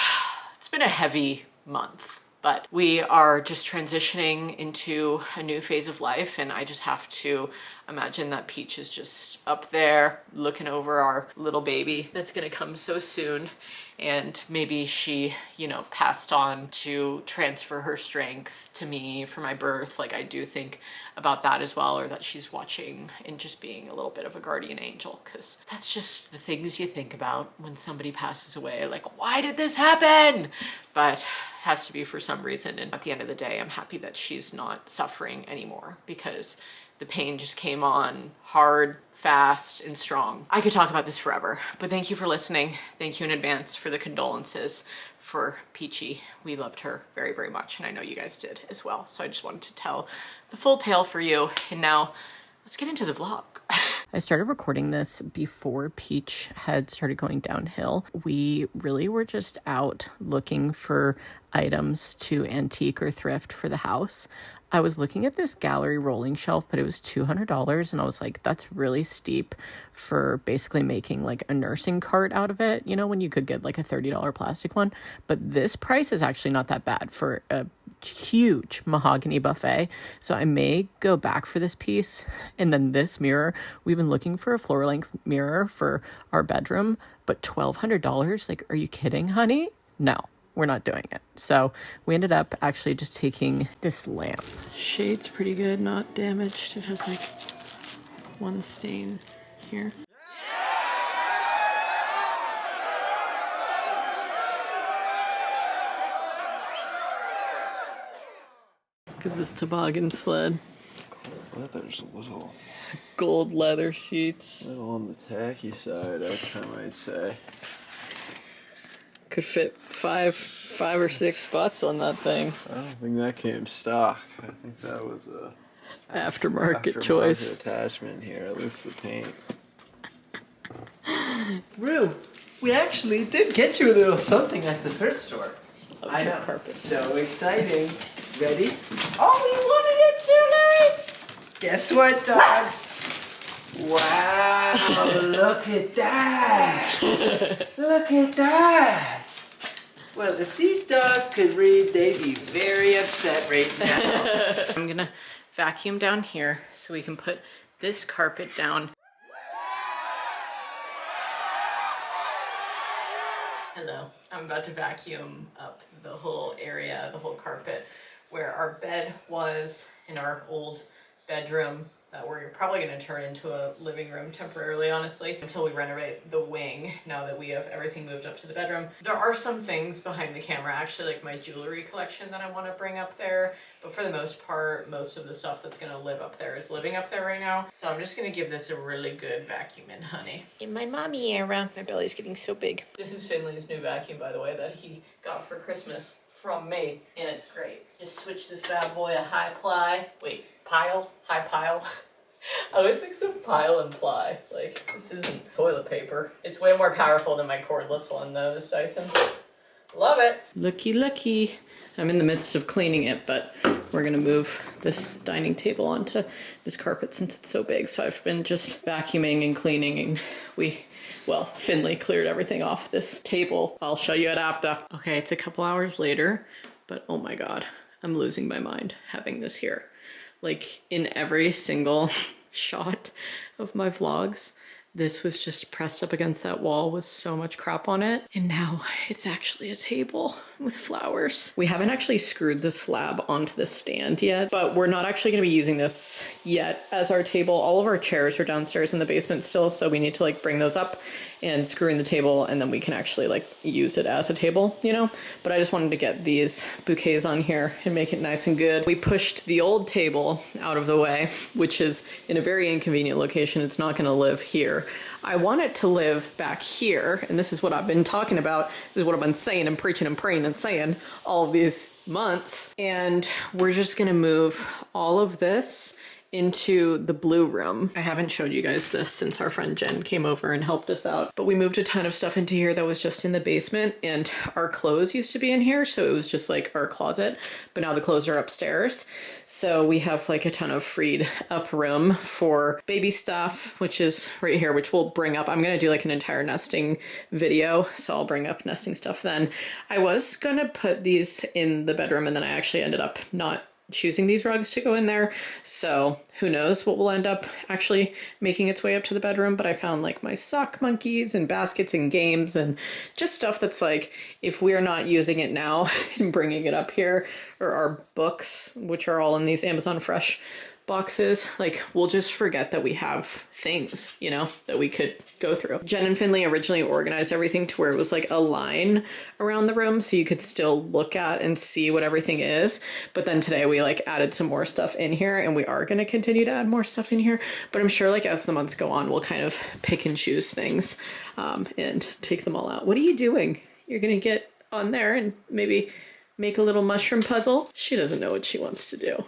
It's been a heavy month, but we are just transitioning into a new phase of life, and I just have to imagine that Peach is just up there looking over our little baby that's gonna come so soon. And maybe she, you know, passed on to transfer her strength to me for my birth. Like, I do think about that as well, or that she's watching and just being a little bit of a guardian angel, because that's just the things you think about when somebody passes away. Like, why did this happen? But has to be for some reason. And at the end of the day, I'm happy that she's not suffering anymore, because the pain just came on hard, fast, and strong. I could talk about this forever, but thank you for listening. Thank you in advance for the condolences for Peachy. We loved her very, very much, and I know you guys did as well. So I just wanted to tell the full tale for you. And now let's get into the vlog. I started recording this before Peach had started going downhill. We really were just out looking for items to antique or thrift for the house. I was looking at this gallery rolling shelf, but it was $200, and I was like, that's really steep for basically making like a nursing cart out of it, you know, when you could get like a $30 plastic one. But this price is actually not that bad for a huge mahogany buffet. So I may go back for this piece. And then this mirror, we've been looking for a floor length mirror for our bedroom, but $1,200, like, are you kidding, honey? No, we're not doing it. So we ended up actually just taking this lamp. Shade's pretty good, not damaged. It has like one stain here. Look at this toboggan sled. Leather's a little... Gold leather seats. A little on the tacky side, I might say. Could fit five or six butts on that thing. I don't think that came stock. I think that was a aftermarket choice. Attachment here, at least the paint. Rue, we actually did get you a little something at the thrift store. I know. Carpet. So exciting. Ready? Oh, you wanted it too, Larry? Guess what, dogs? Wow, look at that. Look at that. Well, if these dogs could read, they'd be very upset right now. I'm gonna vacuum down here so we can put this carpet down. Hello, I'm about to vacuum up the whole area, the whole carpet, where our bed was in our old bedroom that we're probably going to turn into a living room temporarily, honestly, until we renovate the wing, now that we have everything moved up to the bedroom. There are some things behind the camera, actually, like my jewelry collection that I want to bring up there, but for the most part, most of the stuff that's going to live up there is living up there right now. So I'm just going to give this a really good vacuum in, honey. In my mommy era. My belly's getting so big. This is Finley's new vacuum, by the way, that he got for Christmas from me, and it's great. Just switch this bad boy to high ply. Wait, pile? High pile? I always mix up pile and ply. Like, this isn't toilet paper. It's way more powerful than my cordless one, though, this Dyson. Love it. Looky, looky. I'm in the midst of cleaning it, but we're gonna move this dining table onto this carpet since it's so big. So I've been just vacuuming and cleaning, and well, Finley cleared everything off this table. I'll show you it after. Okay, it's a couple hours later, but oh my God, I'm losing my mind having this here. Like, in every single shot of my vlogs, this was just pressed up against that wall with so much crap on it. And now it's actually a table with flowers. We haven't actually screwed the slab onto the stand yet, but we're not actually gonna be using this yet as our table. All of our chairs are downstairs in the basement still, so we need to like bring those up and screw in the table, and then we can actually like use it as a table, you know? But I just wanted to get these bouquets on here and make it nice and good. We pushed the old table out of the way, which is in a very inconvenient location. It's not gonna live here. I want it to live back here, and this is what I've been talking about. This is what I've been saying and preaching and praying and saying all of these months. And we're just gonna move all of this into the blue room. I haven't showed you guys this since our friend Jen came over and helped us out, but we moved a ton of stuff into here that was just in the basement, and our clothes used to be in here, so it was just like our closet, but now the clothes are upstairs. So we have like a ton of freed up room for baby stuff, which is right here, which we'll bring up. I'm gonna do like an entire nesting video, so I'll bring up nesting stuff then. I was gonna put these in the bedroom, and then I actually ended up not choosing these rugs to go in there, so who knows what will end up actually making its way up to the bedroom. But I found like my sock monkeys and baskets and games and just stuff that's like, if we're not using it now and bringing it up here, or our books, which are all in these Amazon Fresh boxes, like we'll just forget that we have things, you know, that we could go through. Jen and Finley originally organized everything to where it was like a line around the room so you could still look at and see what everything is. But then today we like added some more stuff in here, and we are going to continue to add more stuff in here. But I'm sure like as the months go on, we'll kind of pick and choose things and take them all out. What are you doing? You're going to get on there and maybe make a little mushroom puzzle? She doesn't know what she wants to do.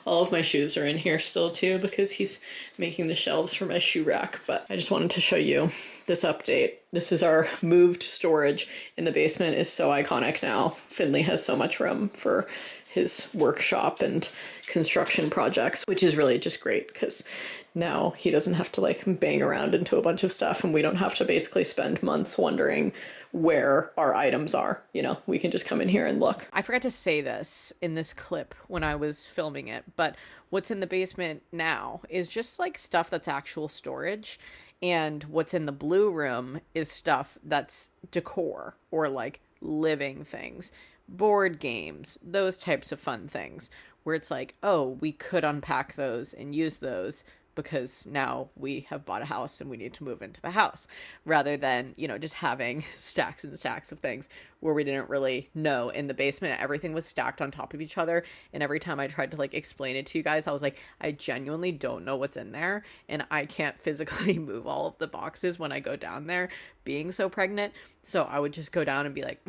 All of my shoes are in here still too, because he's making the shelves for my shoe rack. But I just wanted to show you this update. This is our moved storage in the basement. Is so iconic now. Finley has so much room for his workshop and construction projects, which is really just great because now he doesn't have to like bang around into a bunch of stuff, and we don't have to basically spend months wondering where our items are. You know, we can just come in here and look. I forgot to say this in this clip when I was filming it, but what's in the basement now is just like stuff that's actual storage, and what's in the blue room is stuff that's decor or like living things, board games, those types of fun things where it's like, oh, we could unpack those and use those because now we have bought a house and we need to move into the house, rather than, you know, just having stacks and stacks of things where we didn't really know. In the basement, everything was stacked on top of each other, and every time I tried to like explain it to you guys, I was like, I genuinely don't know what's in there, and I can't physically move all of the boxes when I go down there, being so pregnant. So I would just go down and be like,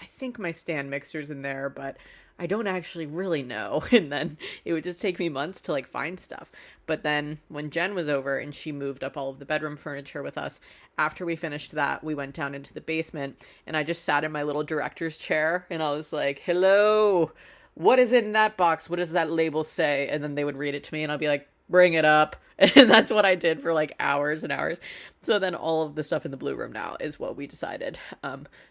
I think my stand mixer's in there, but I don't actually really know. And then it would just take me months to like find stuff. But then when Jen was over and she moved up all of the bedroom furniture with us, after we finished that, we went down into the basement, and I just sat in my little director's chair and I was like, hello, what is in that box? What does that label say? And then they would read it to me and I'll be like, bring it up. And that's what I did for like hours and hours. So then all of the stuff in the blue room now is what we decided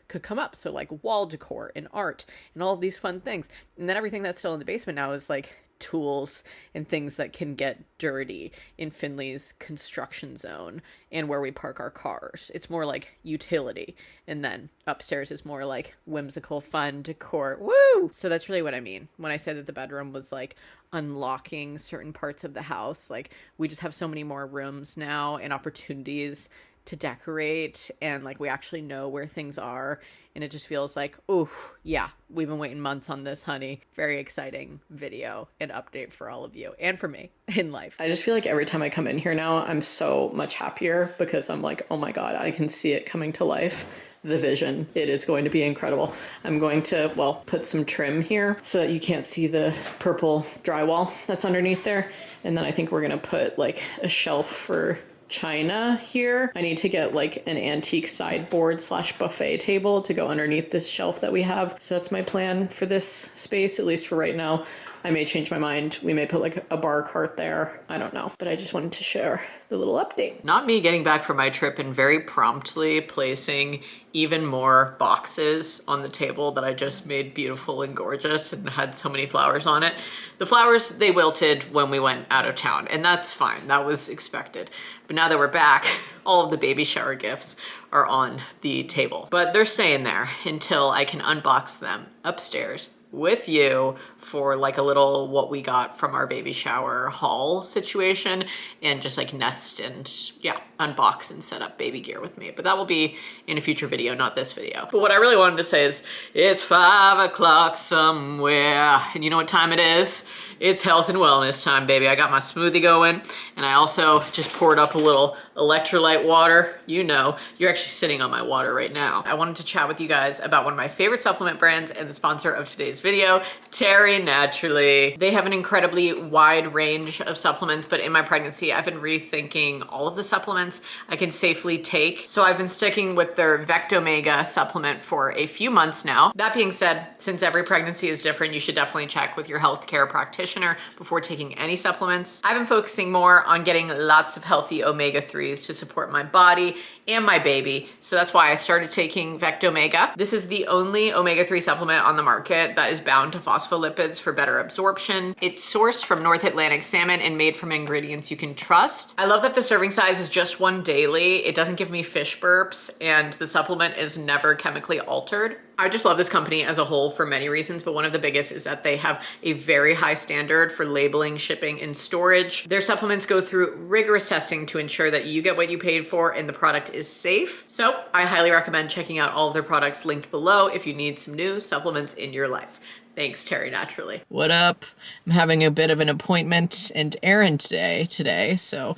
could come up. So like wall decor and art and all of these fun things. And then everything that's still in the basement now is like tools and things that can get dirty in Finley's construction zone and where we park our cars. It's more like utility. And then upstairs is more like whimsical, fun decor. Woo! So that's really what I mean when I say that the bedroom was like unlocking certain parts of the house. Like we just have so many more rooms now and opportunities to decorate, and like we actually know where things are, and it just feels like, oh yeah, we've been waiting months on this, honey. Very exciting video and update for all of you and for me in life. I just feel like every time I come in here now, I'm so much happier because I'm like, oh my god, I can see it coming to life. The vision, it is going to be incredible. I'm going to, well, put some trim here so that you can't see the purple drywall that's underneath there, and then I think we're gonna put like a shelf for china here. I need to get like an antique sideboard / buffet table to go underneath this shelf that we have. So that's my plan for this space, at least for right now. I may change my mind. We may put like a bar cart there. I don't know, but I just wanted to share the little update. Not me getting back from my trip and very promptly placing even more boxes on the table that I just made beautiful and gorgeous and had so many flowers on it. The flowers, they wilted when we went out of town, and that's fine. That was expected. But now that we're back, all of the baby shower gifts are on the table. But they're staying there until I can unbox them upstairs with you for like a little what we got from our baby shower haul situation, and just like nest and yeah, unbox and set up baby gear with me. But that will be in a future video, not this video. But what I really wanted to say is it's 5 o'clock somewhere, and you know what time it is? It's health and wellness time, baby. I got my smoothie going, and I also just poured up a little electrolyte water. You know, you're actually sitting on my water right now. I wanted to chat with you guys about one of my favorite supplement brands and the sponsor of today's video, Terry Terry Naturally. They have an incredibly wide range of supplements, but in my pregnancy, I've been rethinking all of the supplements I can safely take. So I've been sticking with their Vectomega supplement for a few months now. That being said, since every pregnancy is different, you should definitely check with your healthcare practitioner before taking any supplements. I've been focusing more on getting lots of healthy omega-3s to support my body and my baby. So that's why I started taking Vectomega. This is the only omega-3 supplement on the market that is bound to phospholipids for better absorption. It's sourced from North Atlantic salmon and made from ingredients you can trust. I love that the serving size is just one daily. It doesn't give me fish burps, and the supplement is never chemically altered. I just love this company as a whole for many reasons, but one of the biggest is that they have a very high standard for labeling, shipping, and storage. Their supplements go through rigorous testing to ensure that you get what you paid for and the product is safe. So I highly recommend checking out all of their products linked below if you need some new supplements in your life. Thanks, Terry Naturally. What up? I'm having a bit of an appointment and errand today, so,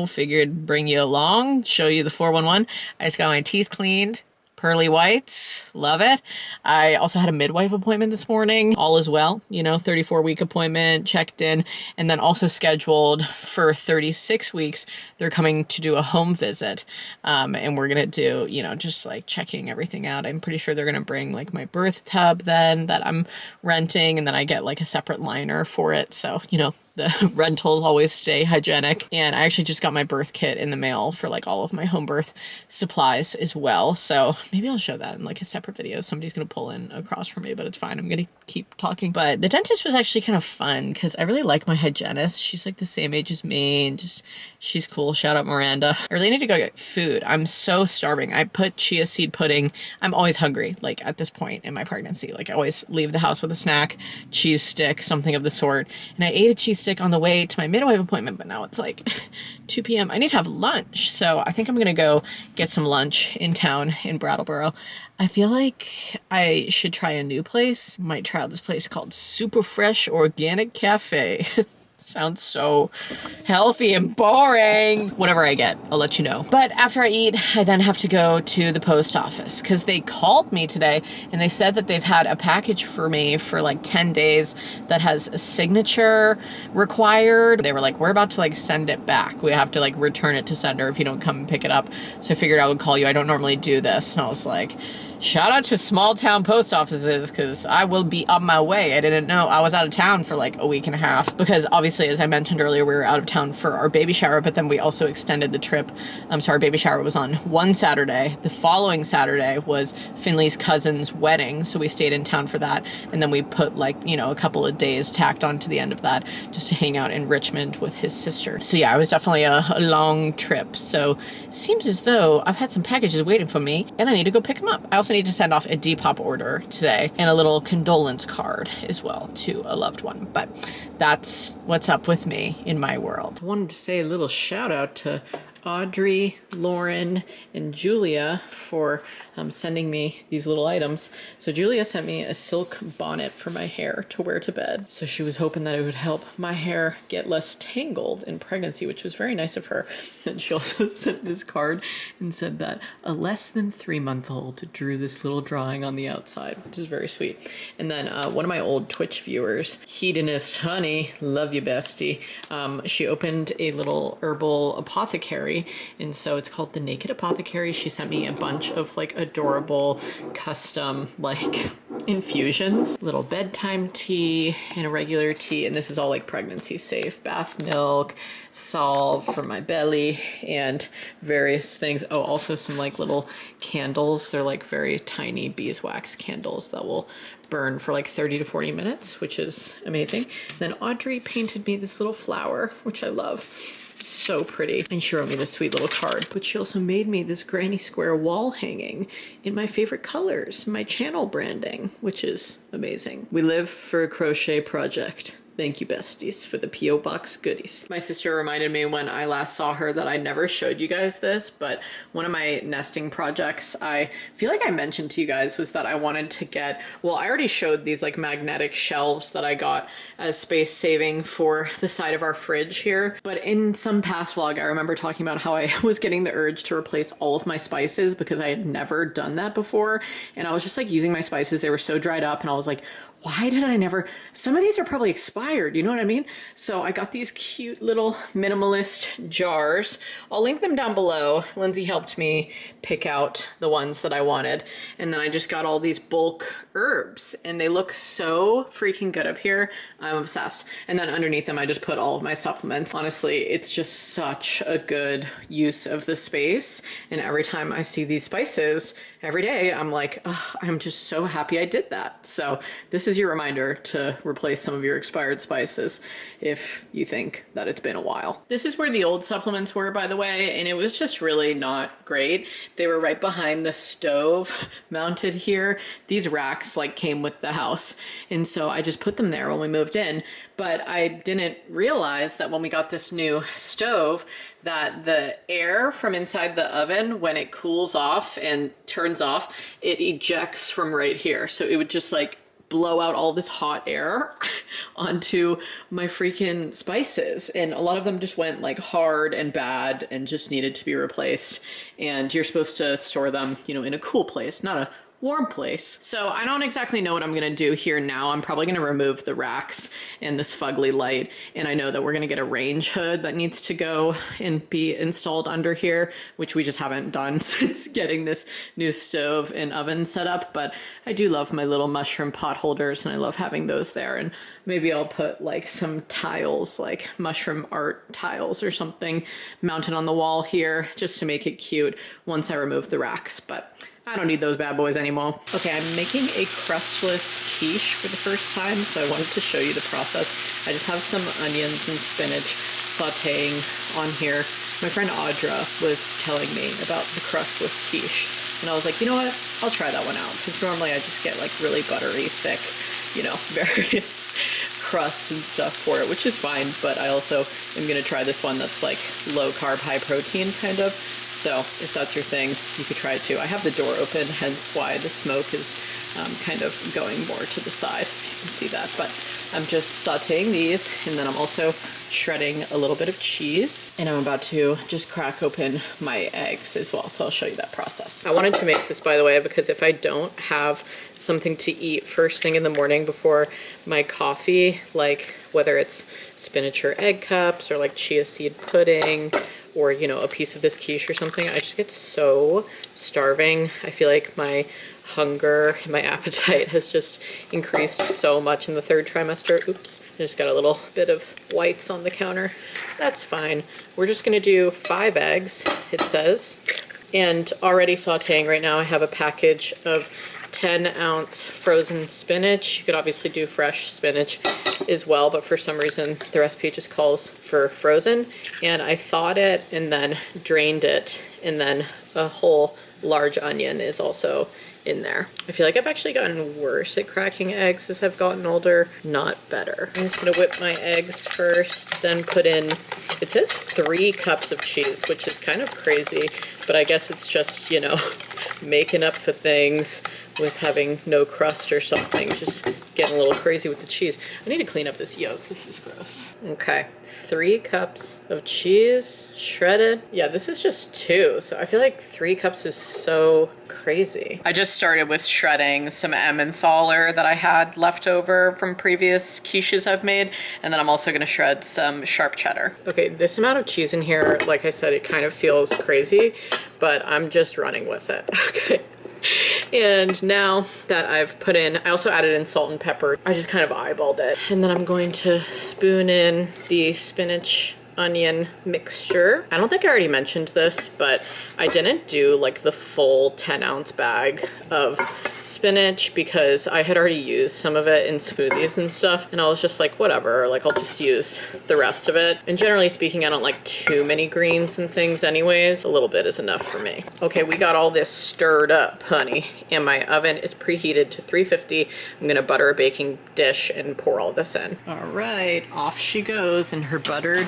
figured bring you along, show you the 411. I just got my teeth cleaned. Pearly whites, love it. I also had a midwife appointment this morning. All is well, 34-week appointment, checked in, and then also scheduled for 36 weeks. They're coming to do a home visit, and we're gonna do, just like checking everything out. I'm pretty sure they're gonna bring like my birth tub then that I'm renting, and then I get like a separate liner for it. So, the rentals always stay hygienic. And I actually just got my birth kit in the mail for like all of my home birth supplies as well. So maybe I'll show that in like a separate video. Somebody's gonna pull in across from me, but it's fine. I'm gonna keep talking. But the dentist was actually kind of fun because I really like my hygienist. She's like the same age as me and just, she's cool. Shout out Miranda. I really need to go get food. I'm so starving. I put chia seed pudding. I'm always hungry, like at this point in my pregnancy. Like I always leave the house with a snack, cheese stick, something of the sort. And I ate a cheese stick on the way to my midwife appointment, but now it's like 2 p.m. I need to have lunch. So I think I'm gonna go get some lunch in town in Brattleboro. I feel like I should try a new place. Might try out this place called Super Fresh Organic Cafe. Sounds so healthy and boring. Whatever I get, I'll let you know. But after I eat, I then have to go to the post office because they called me today and they said that they've had a package for me for like 10 days that has a signature required. They were like, we're about to like send it back. We have to like return it to sender if you don't come and pick it up. So I figured I would call you. I don't normally do this. And I was like, shout out to small town post offices because I will be on my way. I didn't know. I was out of town for like a week and a half because obviously, as I mentioned earlier, we were out of town for our baby shower, but then we also extended the trip. So our baby shower was on one Saturday. The following Saturday was Finley's cousin's wedding. So we stayed in town for that. And then we put like, a couple of days tacked on to the end of that just to hang out in Richmond with his sister. So yeah, it was definitely a long trip. So it seems as though I've had some packages waiting for me and I need to go pick them up. I also need to send off a Depop order today and a little condolence card as well to a loved one. But that's what's up with me in my world. I wanted to say a little shout out to Audrey, Lauren, and Julia for sending me these little items. So Julia sent me a silk bonnet for my hair to wear to bed. So she was hoping that it would help my hair get less tangled in pregnancy, which was very nice of her. And she also sent this card and said that a less than 3-month-old drew this little drawing on the outside, which is very sweet. And then one of my old Twitch viewers, Hedonist Honey, love you bestie, she opened a little herbal apothecary, and so it's called the Naked Apothecary. She sent me a bunch of like adorable custom like infusions, little bedtime tea and a regular tea, and this is all like pregnancy safe, bath milk, salve for my belly, and various things. Oh, also some like little candles. They're like very tiny beeswax candles that will burn for like 30 to 40 minutes, which is amazing. Then Audrey painted me this little flower, which I love. So pretty. And she wrote me this sweet little card, but she also made me this granny square wall hanging in my favorite colors, my channel branding, which is amazing. We live for a crochet project. Thank you, besties, for the P.O. Box goodies. My sister reminded me when I last saw her that I never showed you guys this, but one of my nesting projects, I feel like I mentioned to you guys, was that I wanted to get, well, I already showed these like magnetic shelves that I got as space saving for the side of our fridge here. But in some past vlog, I remember talking about how I was getting the urge to replace all of my spices because I had never done that before. And I was just like using my spices. They were so dried up and I was like, why did I never, some of these are probably expired, you know what I mean? So I got these cute little minimalist jars. I'll link them down below. Lindsay helped me pick out the ones that I wanted. And then I just got all these bulk herbs and they look so freaking good up here. I'm obsessed. And then underneath them, I just put all of my supplements. Honestly, it's just such a good use of the space. And every time I see these spices every day, I'm like, oh, I'm just so happy I did that. So this is your reminder to replace some of your expired spices if you think that it's been a while. This is where the old supplements were, by the way, and it was just really not great. They were right behind the stove mounted here. These racks like came with the house, and so I just put them there when we moved in. But I didn't realize that when we got this new stove that the air from inside the oven, when it cools off and turns off, it ejects from right here. So it would just like blow out all this hot air onto my freaking spices. And a lot of them just went like hard and bad and just needed to be replaced. And you're supposed to store them, you know, in a cool place, not a warm place. So I don't exactly know what I'm gonna do here now. I'm probably gonna remove the racks and this fugly light. And I know that we're gonna get a range hood that needs to go and be installed under here, which we just haven't done since getting this new stove and oven set up. But I do love my little mushroom pot holders and I love having those there. And maybe I'll put like some tiles, like mushroom art tiles or something mounted on the wall here just to make it cute once I remove the racks. But I don't need those bad boys anymore. Okay, I'm making a crustless quiche for the first time, so I wanted to show you the process. I just have some onions and spinach sauteing on here. My friend Audra was telling me about the crustless quiche, and I was like, you know what? I'll try that one out, because normally I just get like really buttery, thick, you know, various crusts and stuff for it, which is fine, but I also am gonna try this one that's like low carb, high protein kind of. So if that's your thing, you could try it too. I have the door open, hence why the smoke is kind of going more to the side. You can see that, but I'm just sauteing these, and then I'm also shredding a little bit of cheese, and I'm about to just crack open my eggs as well. So I'll show you that process. I wanted to make this, by the way, because if I don't have something to eat first thing in the morning before my coffee, like whether it's spinach or egg cups or like chia seed pudding, or, you know, a piece of this quiche or something, I just get so starving. I feel like my hunger, my appetite has just increased so much in the third trimester. Oops, I just got a little bit of whites on the counter. That's fine. We're just gonna do 5 eggs, it says. And already sauteing right now, I have a package of 10-ounce frozen spinach. You could obviously do fresh spinach as well, but for some reason the recipe just calls for frozen. And I thawed it and then drained it, and then a whole large onion is also in there. I feel like I've actually gotten worse at cracking eggs as I've gotten older, not better. I'm just gonna whip my eggs first, then put in, it says 3 cups of cheese, which is kind of crazy, but I guess it's just, you know, making up for things with having no crust or something, just getting a little crazy with the cheese. I need to clean up this yolk, this is gross. Okay, 3 cups of cheese, shredded. Yeah, this is just 2, so I feel like 3 cups is so crazy. I just started with shredding some Emmentaler that I had left over from previous quiches I've made, and then I'm also gonna shred some sharp cheddar. Okay, this amount of cheese in here, like I said, it kind of feels crazy, but I'm just running with it, okay? And now that I've put in, I also added in salt and pepper. I just kind of eyeballed it. And then I'm going to spoon in the spinach onion mixture. I don't think I already mentioned this, but I didn't do like the full 10-ounce bag of spinach because I had already used some of it in smoothies and stuff, and I was just like, whatever, like I'll just use the rest of it. And generally speaking, I don't like too many greens and things anyways. A little bit is enough for me. Okay, we got all this stirred up, honey, and my oven is preheated to 350. I'm gonna butter a baking dish and pour all this in. All right, off she goes in her buttered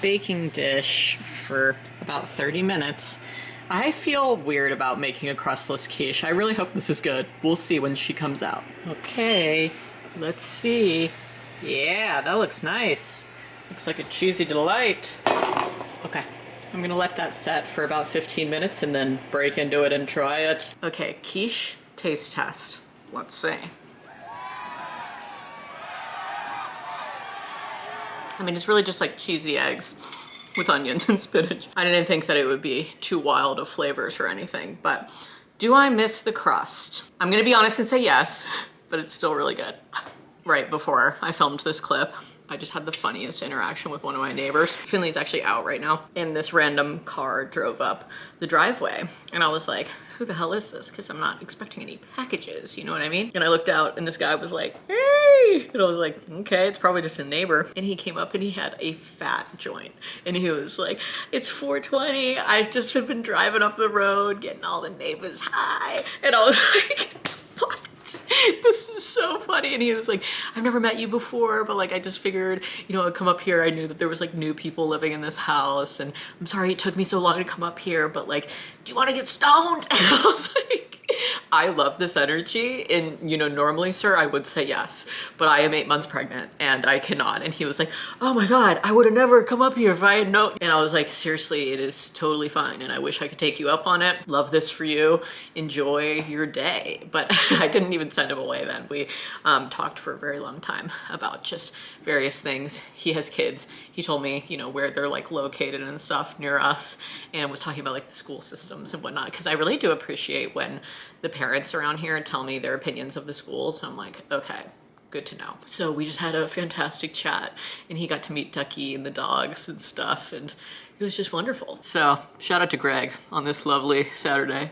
baking dish for about 30 minutes. I feel weird about making a crustless quiche. I really hope this is good. We'll see when she comes out. Okay, let's see. Yeah, that looks nice. Looks like a cheesy delight. Okay, I'm gonna let that set for about 15 minutes and then break into it and try it. Okay, quiche taste test. Let's see. I mean, it's really just like cheesy eggs with onions and spinach. I didn't think that it would be too wild of flavors or anything, but do I miss the crust? I'm gonna be honest and say yes, but it's still really good. Right before I filmed this clip, I just had the funniest interaction with one of my neighbors. Finley's actually out right now, and this random car drove up the driveway, and I was like, who the hell is this? Because I'm not expecting any packages, you know what I mean? And I looked out and this guy was like, hey! And I was like, okay, it's probably just a neighbor. And he came up and he had a fat joint. And he was like, it's 4:20. I just have been driving up the road, getting all the neighbors high. And I was like, what? This is so funny. And he was like, I've never met you before, but like I just figured, you know, I'd come up here. I knew that there was like new people living in this house, and I'm sorry it took me so long to come up here, but like, do you want to get stoned? And I was like, I love this energy, and you know, normally, sir, I would say yes, but I am 8 months pregnant and I cannot. And he was like, oh my God, I would have never come up here if I had known. And I was like, seriously, it is totally fine, and I wish I could take you up on it. Love this for you. Enjoy your day. But I didn't even send him away then. We talked for a very long time about just various things. He has kids. He told me, you know, where they're like located and stuff near us, and was talking about like the school systems and whatnot, because I really do appreciate when the parents around here tell me their opinions of the schools. I'm like, okay, good to know. So we just had a fantastic chat, and he got to meet Ducky and the dogs and stuff, and it was just wonderful. So shout out to Greg on this lovely Saturday.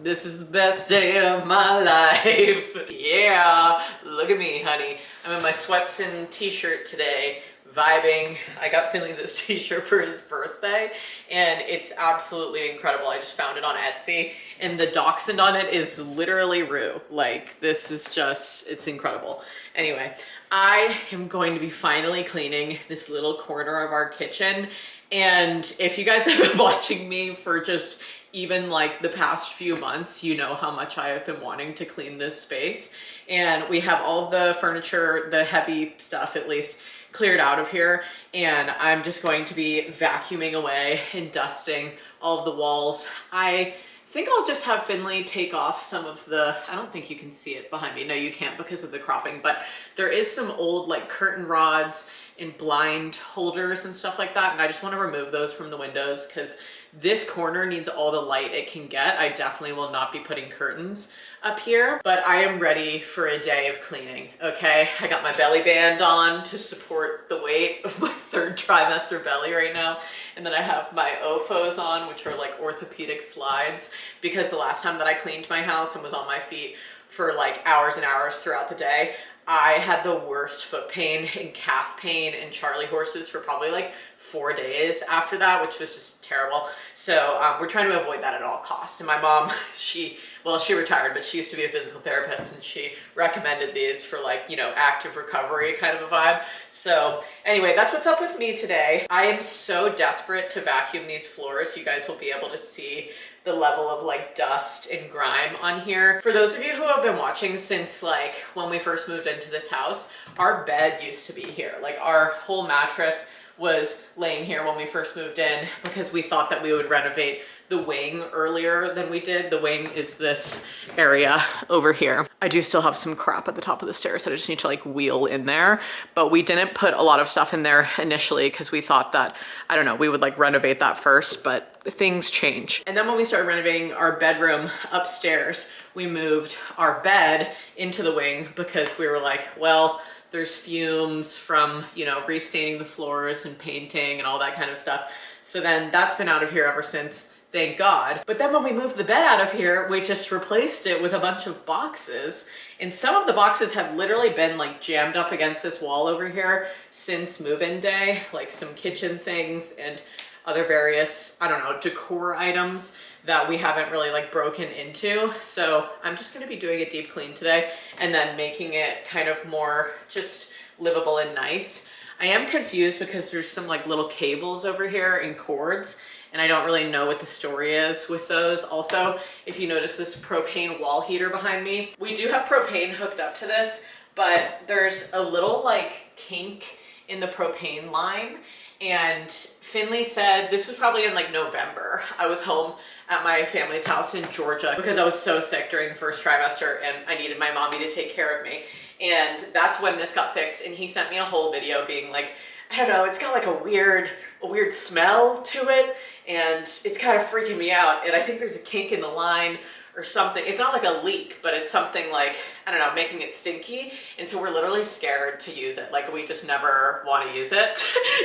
This is the best day of my life. Yeah, look at me, honey. I'm in my sweats and t-shirt today, vibing. I got Finley this t-shirt for his birthday, and it's absolutely incredible. I just found it on Etsy, and the dachshund on it is literally Rue. Like, this is just, it's incredible. Anyway, I am going to be finally cleaning this little corner of our kitchen, and if you guys have been watching me for just even like the past few months, you know how much I have been wanting to clean this space. And we have all of the furniture, the heavy stuff at least, cleared out of here, and I'm just going to be vacuuming away and dusting all of the walls. I think I'll just have Finley take off some of the, I don't think you can see it behind me. No, you can't because of the cropping, but there is some old like curtain rods and blind holders and stuff like that, and I just want to remove those from the windows because this corner needs all the light it can get. I definitely will not be putting curtains up here, but I am ready for a day of cleaning, okay? I got my belly band on to support the weight of my 3rd trimester belly right now, and then I have my OFOs on, which are like orthopedic slides, because the last time that I cleaned my house and was on my feet for like hours and hours throughout the day, I had the worst foot pain and calf pain and Charlie horses for probably like 4 days after that, which was just terrible. So we're trying to avoid that at all costs. And my mom, she retired, but she used to be a physical therapist, and she recommended these for like, you know, active recovery kind of a vibe. So anyway, that's what's up with me today. I am so desperate to vacuum these floors. You guys will be able to see the level of like dust and grime on here. For those of you who have been watching since like when we first moved into this house, our bed used to be here. Like our whole mattress was laying here when we first moved in because we thought that we would renovate the wing earlier than we did. The wing is this area over here. I do still have some crap at the top of the stairs that I just need to like wheel in there, but we didn't put a lot of stuff in there initially because we thought that, I don't know, we would like renovate that first, but things change. And then when we started renovating our bedroom upstairs, we moved our bed into the wing because we were like, well, there's fumes from, you know, restaining the floors and painting and all that kind of stuff. So then that's been out of here ever since, thank God. But then when we moved the bed out of here, we just replaced it with a bunch of boxes. And some of the boxes had literally been like jammed up against this wall over here since move-in day, like some kitchen things and other various, I don't know, decor items that we haven't really like broken into. So I'm just gonna be doing a deep clean today and then making it kind of more just livable and nice. I am confused because there's some like little cables over here and cords, and I don't really know what the story is with those. Also, if you notice this propane wall heater behind me, we do have propane hooked up to this, but there's a little like kink in the propane line. And Finley said, this was probably in like November, I was home at my family's house in Georgia because I was so sick during the first trimester and I needed my mommy to take care of me. And that's when this got fixed. And he sent me a whole video being like, I don't know, it's got like a weird smell to it, and it's kind of freaking me out. And I think there's a kink in the line or something. It's not like a leak, but it's something like, I don't know, making it stinky. And so we're literally scared to use it. Like we just never want to use it.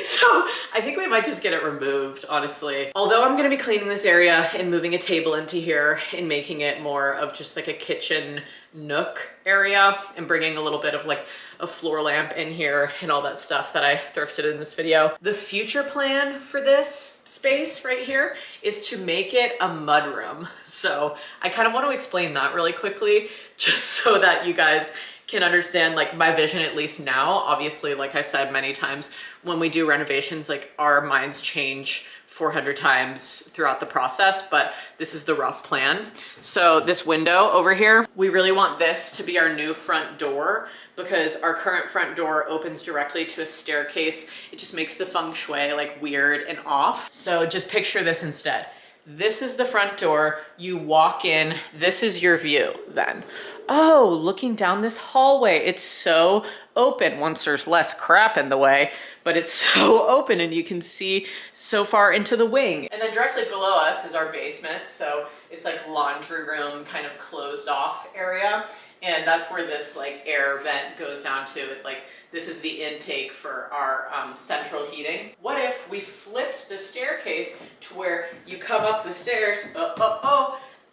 So I think we might just get it removed, honestly. Although I'm going to be cleaning this area and moving a table into here and making it more of just like a kitchen nook area and bringing a little bit of like a floor lamp in here and all that stuff that I thrifted in this video. The future plan for this space right here is to make it a mudroom. So I kind of want to explain that really quickly, just so that you guys can understand like my vision, at least now. Obviously, like I said many times, when we do renovations, like our minds change 400 times throughout the process, but this is the rough plan. So this window over here, we really want this to be our new front door, because our current front door opens directly to a staircase. It just makes the feng shui like weird and off. So just picture this instead. This is the front door. You walk in, this is your view then. Oh, looking down this hallway, it's so open once there's less crap in the way, but it's so open and you can see so far into the wing. And then directly below us is our basement. So it's like laundry room, kind of closed off area. And that's where this like air vent goes down to. Like this is the intake for our central heating. What if we flipped the staircase to where you come up the stairs,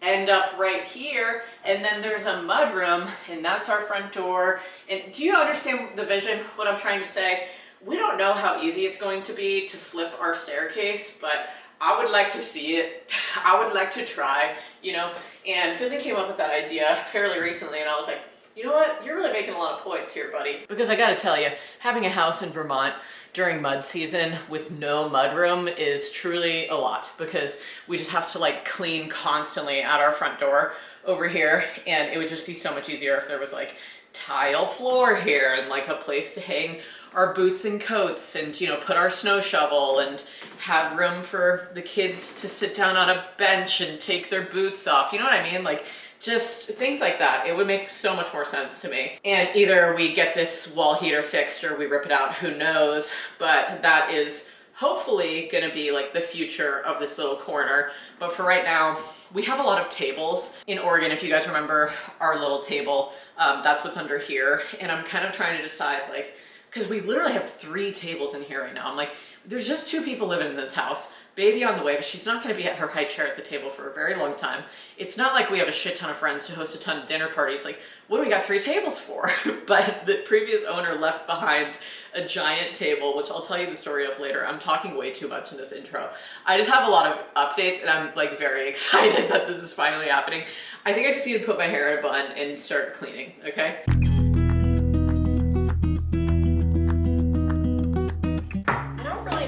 end up right here, and then there's a mudroom, and that's our front door. And do you understand the vision, what I'm trying to say? We don't know how easy it's going to be to flip our staircase, but I would like to see it. I would like to try, you know? And Finley came up with that idea fairly recently, and I was like, you know what? You're really making a lot of points here, buddy. Because I gotta tell you, having a house in Vermont during mud season with no mudroom is truly a lot, because we just have to like clean constantly at our front door over here, and it would just be so much easier if there was like tile floor here and like a place to hang our boots and coats and, you know, put our snow shovel and have room for the kids to sit down on a bench and take their boots off. You know what I mean? Like just things like that. It would make so much more sense to me. And either we get this wall heater fixed or we rip it out, who knows? But that is hopefully gonna be like the future of this little corner. But for right now, we have a lot of tables in Oregon. If you guys remember our little table, that's what's under here. And I'm kind of trying to decide like, because we literally have 3 tables in here right now. I'm like, there's just 2 people living in this house. Baby on the way, but she's not gonna be at her high chair at the table for a very long time. It's not like we have a shit ton of friends to host a ton of dinner parties. Like, what do we got 3 tables for? But the previous owner left behind a giant table, which I'll tell you the story of later. I'm talking way too much in this intro. I just have a lot of updates and I'm like very excited that this is finally happening. I think I just need to put my hair in a bun and start cleaning, okay?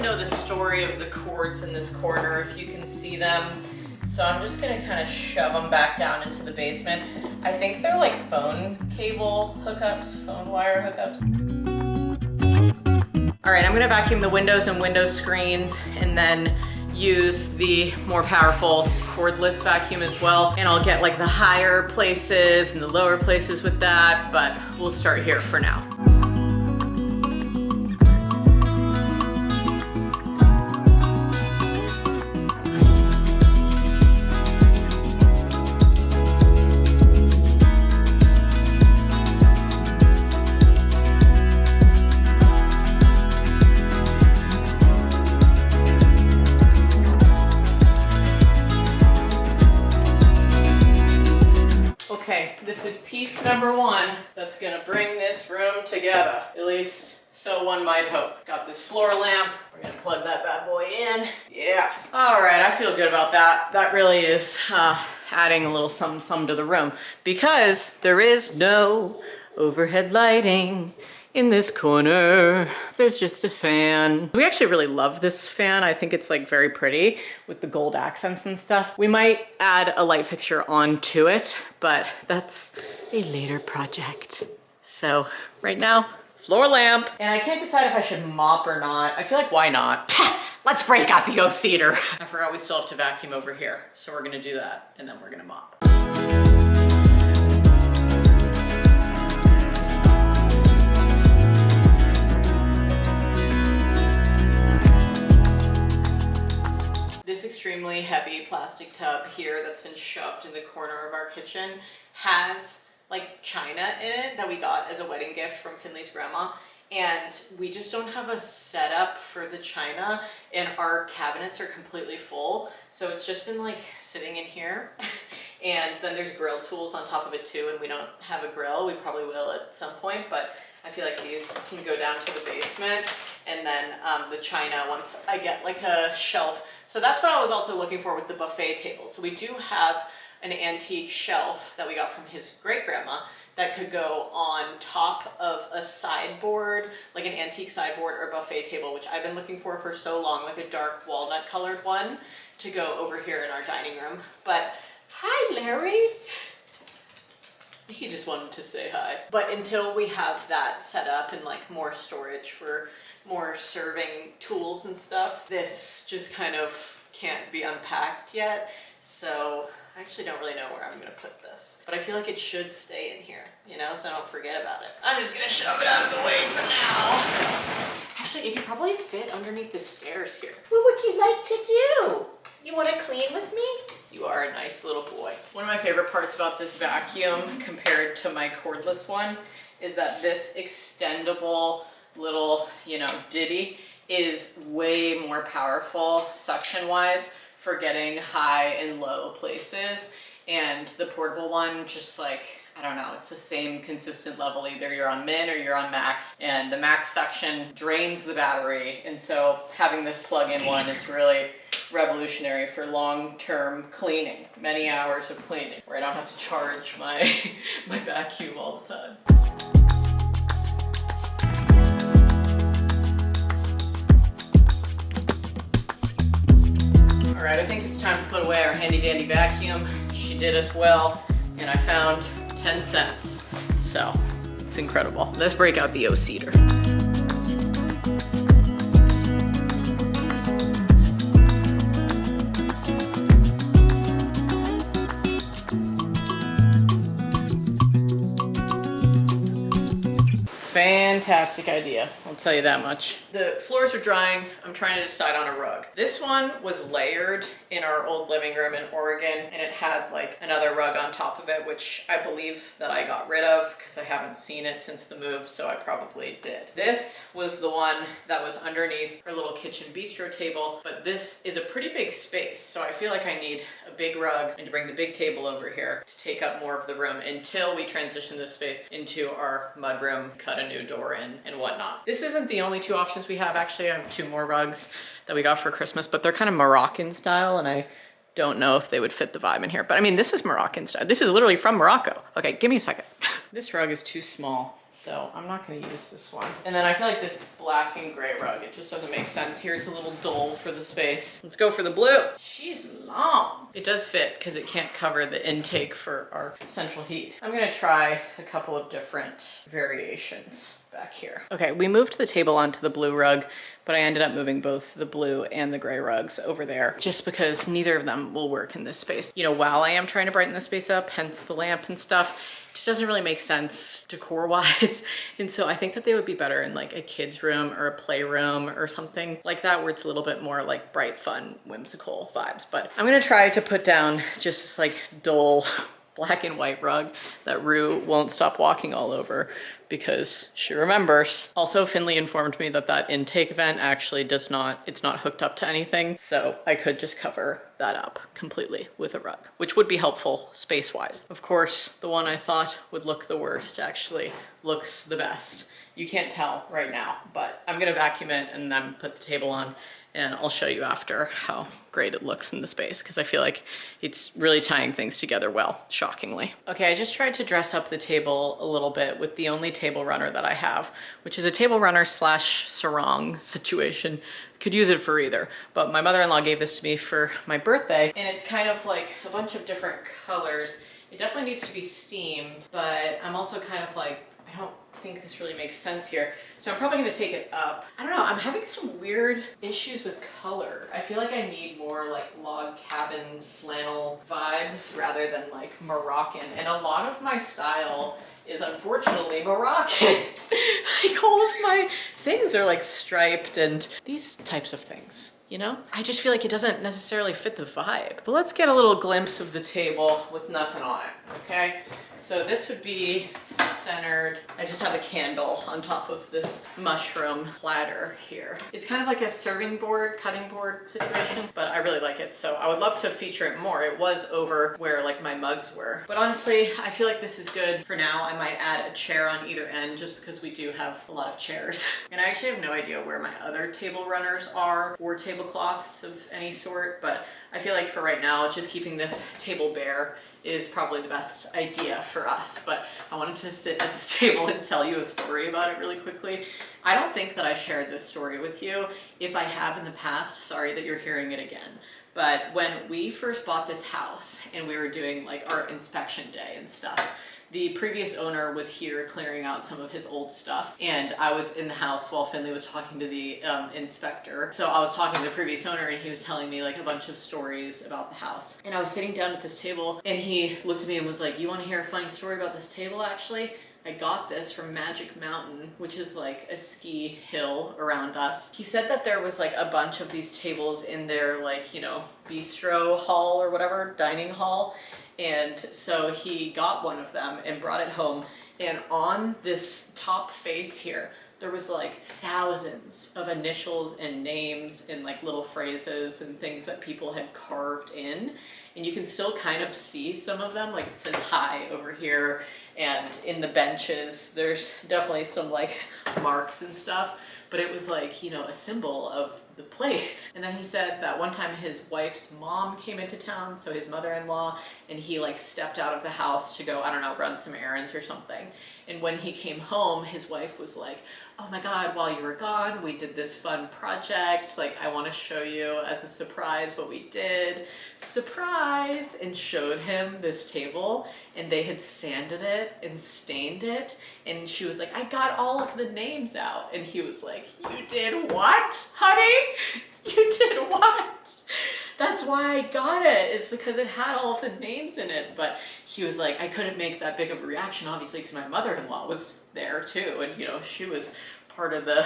Know the story of the cords in this corner, if you can see them. So I'm just gonna kind of shove them back down into the basement. I think they're like phone cable hookups, phone wire hookups. All right, I'm gonna vacuum the windows and window screens and then use the more powerful cordless vacuum as well. And I'll get like the higher places and the lower places with that, but we'll start here for now. This is piece number 1 that's gonna bring this room together. At least so one might hope. Got this floor lamp. We're gonna plug that bad boy in. Yeah. All right, I feel good about that. That really is adding a little some to the room, because there is no overhead lighting in this corner. There's just a fan. We actually really love this fan. I think it's like very pretty with the gold accents and stuff. We might add a light fixture onto it, but that's a later project. So right now, floor lamp. And I can't decide if I should mop or not. I feel like, why not? Let's break out the O-Cedar. I forgot we still have to vacuum over here. So we're gonna do that and then we're gonna mop. this extremely heavy plastic tub here that's been shoved in the corner of our kitchen has like china in it that we got as a wedding gift from Finley's grandma. And we just don't have a setup for the china, and our cabinets are completely full. So it's just been like sitting in here. And then there's grill tools on top of it too, and we don't have a grill. We probably will at some point, but I feel like these can go down to the basement. And then the china, once I get like a shelf. So that's what I was also looking for with the buffet table. So we do have an antique shelf that we got from his great grandma that could go on top of a sideboard, like an antique sideboard or buffet table, which I've been looking for so long, like a dark walnut colored one to go over here in our dining room. But hi, Larry. He just wanted to say hi. But until we have that set up and like more storage for more serving tools and stuff, this just kind of can't be unpacked yet. So I actually don't really know where I'm gonna put this, but I feel like it should stay in here, you know, so I don't forget about it. I'm just gonna shove it out of the way for now. Actually, it could probably fit underneath the stairs here. What would you like to do? You wanna clean with me? You are a nice little boy. One of my favorite parts about this vacuum compared to my cordless one is that this extendable little, you know, ditty is way more powerful suction-wise for getting high and low places. And the portable one, just like, I don't know, it's the same consistent level. Either you're on min or you're on max, and the max suction drains the battery. And so having this plug-in one is really revolutionary for long-term cleaning, many hours of cleaning, where I don't have to charge my, my vacuum all the time. All right, I think it's time to put away our handy dandy vacuum. She did us well, and I found 10 cents. So it's incredible. Let's break out the O-Cedar. Fantastic idea, I'll tell you that much. The floors are drying. I'm trying to decide on a rug. This one was layered in our old living room in Oregon, and it had like another rug on top of it, which I believe that I got rid of because I haven't seen it since the move, so I probably did. This was the one that was underneath our little kitchen bistro table, but this is a pretty big space, so I feel like I need a big rug and to bring the big table over here to take up more of the room until we transition this space into our mudroom, cut a new door in and whatnot. This isn't the only two options we have. Actually, I have 2 more rugs that we got for Christmas, but they're kind of Moroccan style, and I don't know if they would fit the vibe in here. But I mean, this is Moroccan style. This is literally from Morocco. Okay, give me a second. This rug is too small, so I'm not gonna use this one. And then I feel like this black and gray rug, it just doesn't make sense. Here it's a little dull for the space. Let's go for the blue. She's long. It does fit because it can't cover the intake for our central heat. I'm gonna try a couple of different variations back here. Okay, we moved the table onto the blue rug, but I ended up moving both the blue and the gray rugs over there just because neither of them will work in this space. You know, while I am trying to brighten the space up, hence the lamp and stuff, it just doesn't really make sense decor-wise. And so I think that they would be better in like a kid's room or a playroom or something like that, where it's a little bit more like bright, fun, whimsical vibes. But I'm gonna try to put down just this like dull black and white rug that Rue won't stop walking all over because she remembers. Also, Finley informed me that that intake vent actually it's not hooked up to anything. So I could just cover that up completely with a rug, which would be helpful space-wise. Of course, the one I thought would look the worst actually looks the best. You can't tell right now, but I'm gonna vacuum it and then put the table on, and I'll show you after how great it looks in the space because I feel like it's really tying things together well, shockingly. Okay, I just tried to dress up the table a little bit with the only table runner that I have, which is a table runner slash sarong situation. Could use it for either, but my mother-in-law gave this to me for my birthday, and it's kind of like a bunch of different colors. It definitely needs to be steamed, but I'm also kind of like, I don't think this really makes sense here. So I'm probably gonna take it up. I don't know, I'm having some weird issues with color. I feel like I need more like log cabin flannel vibes rather than like Moroccan. And a lot of my style is unfortunately Moroccan. Like all of my things are like striped and these types of things. you know? I just feel like it doesn't necessarily fit the vibe. But let's get a little glimpse of the table with nothing on it, okay? So this would be centered. I just have a candle on top of this mushroom platter here. It's kind of like a serving board, cutting board situation, but I really like it. So I would love to feature it more. It was over where like my mugs were. But honestly, I feel like this is good for now. I might add a chair on either end just because we do have a lot of chairs. And I actually have no idea where my other table runners are or tablecloths of any sort, but I feel like for right now, just keeping this table bare is probably the best idea for us. But I wanted to sit at this table and tell you a story about it really quickly. I don't think that I shared this story with you. If I have in the past, sorry that you're hearing it again. But when we first bought this house and we were doing like our inspection day and stuff, the previous owner was here clearing out some of his old stuff, and I was in the house while Finley was talking to the inspector. So I was talking to the previous owner and he was telling me like a bunch of stories about the house. And I was sitting down at this table and he looked at me and was like, "You want to hear a funny story about this table actually? I got this from Magic Mountain, which is like a ski hill around us." He said that there was like a bunch of these tables in their like, you know, bistro hall or whatever, dining hall. And so he got one of them and brought it home. And on this top face here, there was like thousands of initials and names and like little phrases and things that people had carved in. And you can still kind of see some of them, like it says hi over here. And in the benches, there's definitely some like marks and stuff. But it was like, you know, a symbol of the place. And then he said that one time his wife's mom came into town, so his mother-in-law, and he like stepped out of the house to go, I don't know, run some errands or something. And when he came home, his wife was like, "Oh my God, while you were gone, we did this fun project. Like, I want to show you as a surprise what we did." Surprise! And showed him this table, and they had sanded it and stained it. And she was like, "I got all of the names out." And he was like, "You did what, honey? You did what?" "That's why I got it. It's because it had all of the names in it." But he was like, "I couldn't make that big of a reaction, obviously, because my mother-in-law was there too. And, you know, she was part of the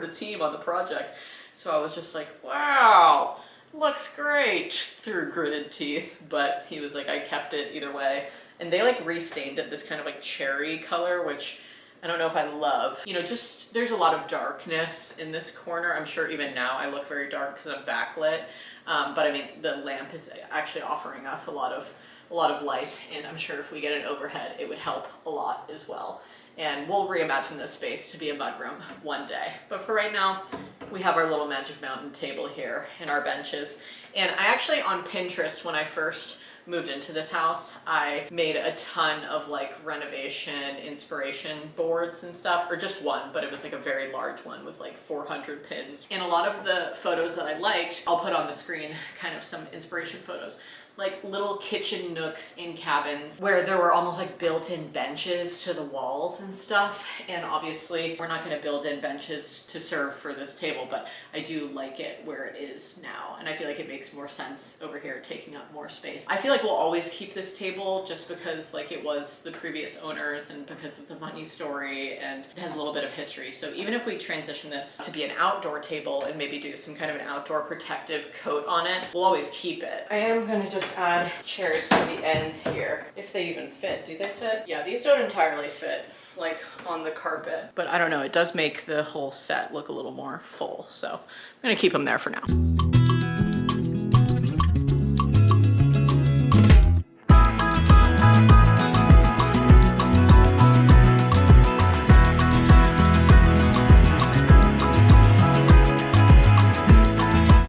team on the project." So I was just like, wow, looks great through gritted teeth. But he was like, "I kept it either way." And they like restained it this kind of like cherry color, which I don't know if I love. You know, just there's a lot of darkness in this corner. I'm sure even now I look very dark because I'm backlit. But I mean, the lamp is actually offering us a lot of light, and I'm sure if we get an overhead, it would help a lot as well. And we'll reimagine this space to be a mudroom one day. But for right now, we have our little Magic Mountain table here and our benches. And I actually, on Pinterest, when I first moved into this house, I made a ton of like renovation inspiration boards and stuff, or just one, but it was like a very large one with like 400 pins. And a lot of the photos that I liked, I'll put on the screen, kind of some inspiration photos, like little kitchen nooks in cabins where there were almost like built-in benches to the walls and stuff. And obviously we're not going to build in benches to serve for this table, but I do like it where it is now. And I feel like it makes more sense over here, taking up more space. I feel like we'll always keep this table just because like it was the previous owners and because of the money story, and it has a little bit of history. So even if we transition this to be an outdoor table and maybe do some kind of an outdoor protective coat on it, we'll always keep it. I am going to just add chairs to the ends here, if they even fit. Do they fit? Yeah, these don't entirely fit like on the carpet, but I don't know, it does make the whole set look a little more full, so I'm gonna keep them there for now.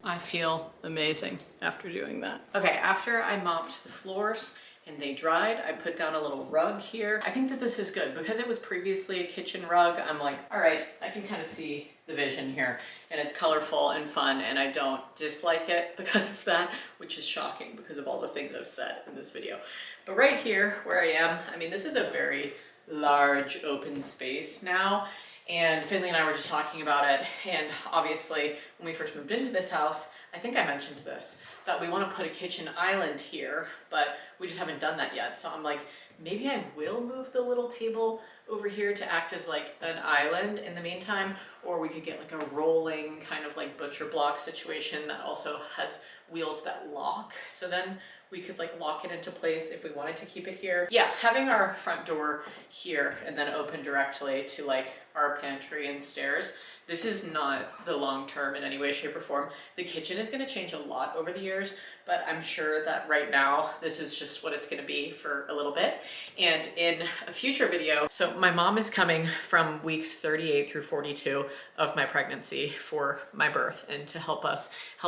I feel amazing after doing that. Okay, after I mopped the floors and they dried, I put down a little rug here. I think that this is good because it was previously a kitchen rug. I'm like, all right, I can kind of see the vision here, and it's colorful and fun, and I don't dislike it because of that, which is shocking because of all the things I've said in this video. But right here where I am, I mean, this is a very large open space now. And Finley and I were just talking about it, and obviously when we first moved into this house, I I think I mentioned this, that we want to put a kitchen island here, but we just haven't done that yet. So I'm like, maybe I will move the little table over here to act as like an island in the meantime, or we could get like a rolling kind of like butcher block situation that also has wheels that lock. So then we could like lock it into place if we wanted to keep it here. Yeah, having our front door here and then open directly to like our pantry and stairs. This is not the long term in any way, shape, or form. The kitchen is going to change a lot over the years, but I'm sure that right now this is just what it's going to be for a little bit. And in a future video, so my mom is coming from weeks 38 through 42 of my pregnancy for my birth and to help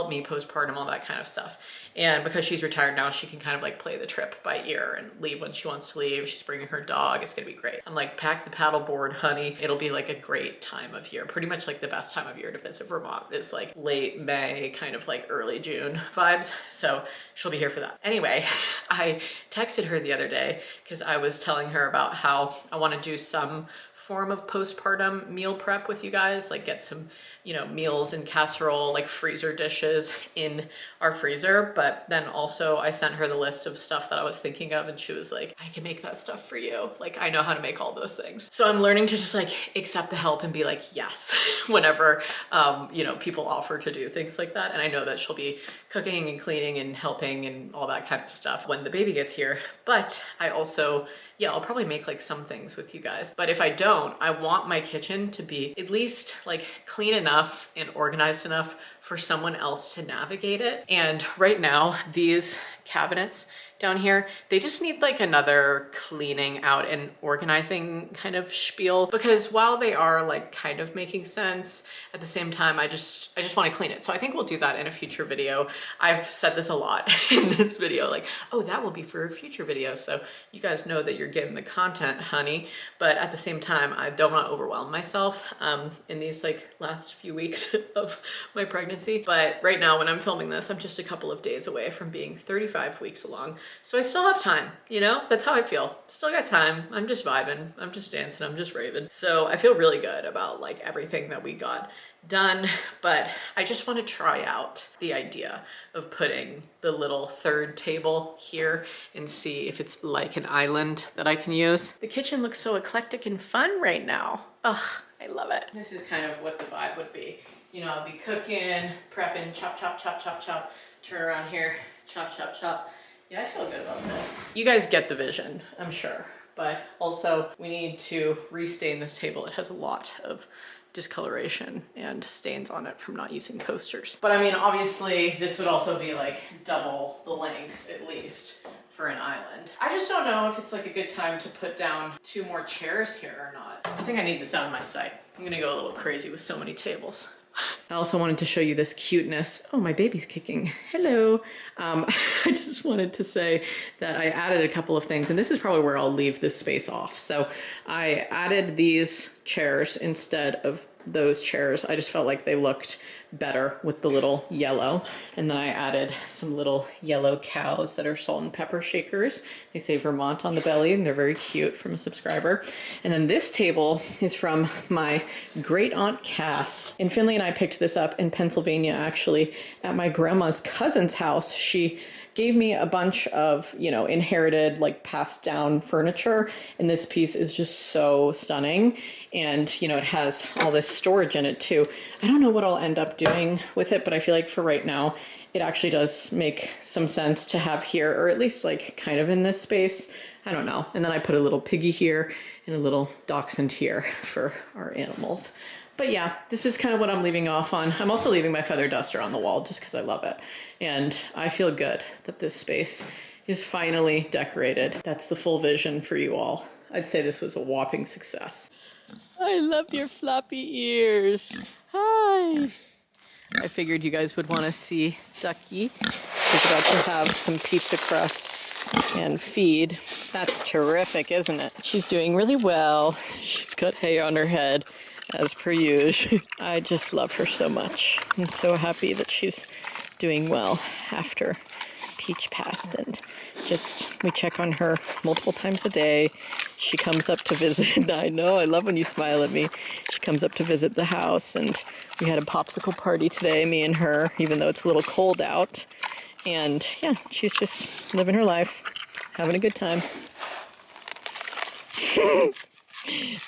me postpartum, all that kind of stuff. And because she's retired now, she can kind of like play the trip by ear and leave when she wants to leave. She's bringing her dog. It's going to be great. I'm like, pack the paddle board, honey. It'll be like a great time of year. Pretty much like the best time of year to visit Vermont is like late May, kind of like early June vibes. So she'll be here for that. Anyway, I texted her the other day because I was telling her about how I want to do some form of postpartum meal prep with you guys, like get some, you know, meals and casserole, like freezer dishes in our freezer. But then also I sent her the list of stuff that I was thinking of and she was like, I can make that stuff for you. Like, I know how to make all those things. So I'm learning to just like accept the help and be like, yes, whenever, you know, people offer to do things like that. And I know that she'll be cooking and cleaning and helping and all that kind of stuff when the baby gets here. But I also, yeah, I'll probably make like some things with you guys. But if I don't, I want my kitchen to be at least like clean enough and organized enough for someone else to navigate it. And right now, these cabinets down here, they just need like another cleaning out and organizing kind of spiel, because while they are like kind of making sense, at the same time, I just want to clean it. So I think we'll do that in a future video. I've said this a lot in this video, like, oh, that will be for a future video. So you guys know that you're getting the content, honey. But at the same time, I don't want to overwhelm myself in these like last few weeks of my pregnancy. But right now when I'm filming this, I'm just a couple of days away from being 35 weeks along. So I still have time, you know? That's how I feel. Still got time. I'm just vibing. I'm just dancing. I'm just raving. So I feel really good about like everything that we got done, but I just want to try out the idea of putting the little third table here and see if it's like an island that I can use. The kitchen looks so eclectic and fun right now. Ugh, I love it. This is kind of what the vibe would be. You know, I'll be cooking, prepping, chop, chop, chop, chop, chop, turn around here, chop, chop, chop. Yeah, I feel good about this. You guys get the vision, I'm sure. But also we need to restain this table. It has a lot of discoloration and stains on it from not using coasters. But I mean, obviously this would also be like double the length at least for an island. I just don't know if it's like a good time to put down 2 more chairs here or not. I think I need this out of my sight. I'm gonna go a little crazy with so many tables. I also wanted to show you this cuteness. Oh, my baby's kicking. Hello. I just wanted to say that I added a couple of things, and this is probably where I'll leave this space off. So I added these chairs instead of those chairs. I just felt like they looked better with the little yellow. And then I added some little yellow cows that are salt and pepper shakers. They say Vermont on the belly and they're very cute, from a subscriber. And then this table is from my great aunt Cass. And Finley and I picked this up in Pennsylvania, actually, at my grandma's cousin's house. She gave me a bunch of, you know, inherited, like passed down furniture. And this piece is just so stunning. And, you know, it has all this storage in it too. I don't know what I'll end up doing with it, but I feel like for right now, it actually does make some sense to have here, or at least like kind of in this space. I don't know. And then I put a little piggy here and a little dachshund here for our animals. But yeah, this is kind of what I'm leaving off on. I'm also leaving my feather duster on the wall just because I love it. And I feel good that this space is finally decorated. That's the full vision for you all. I'd say this was a whopping success. I love your floppy ears. Hi. I figured you guys would want to see Ducky. She's about to have some pizza crust and feed. That's terrific, isn't it? She's doing really well. She's got hay on her head, as per usual. I just love her so much. I'm so happy that she's doing well after Peach passed, and we check on her multiple times a day. She comes up to visit. I know, I love when you smile at me. She comes up to visit the house, and we had a popsicle party today, me and her, even though it's a little cold out. And yeah, she's just living her life, having a good time.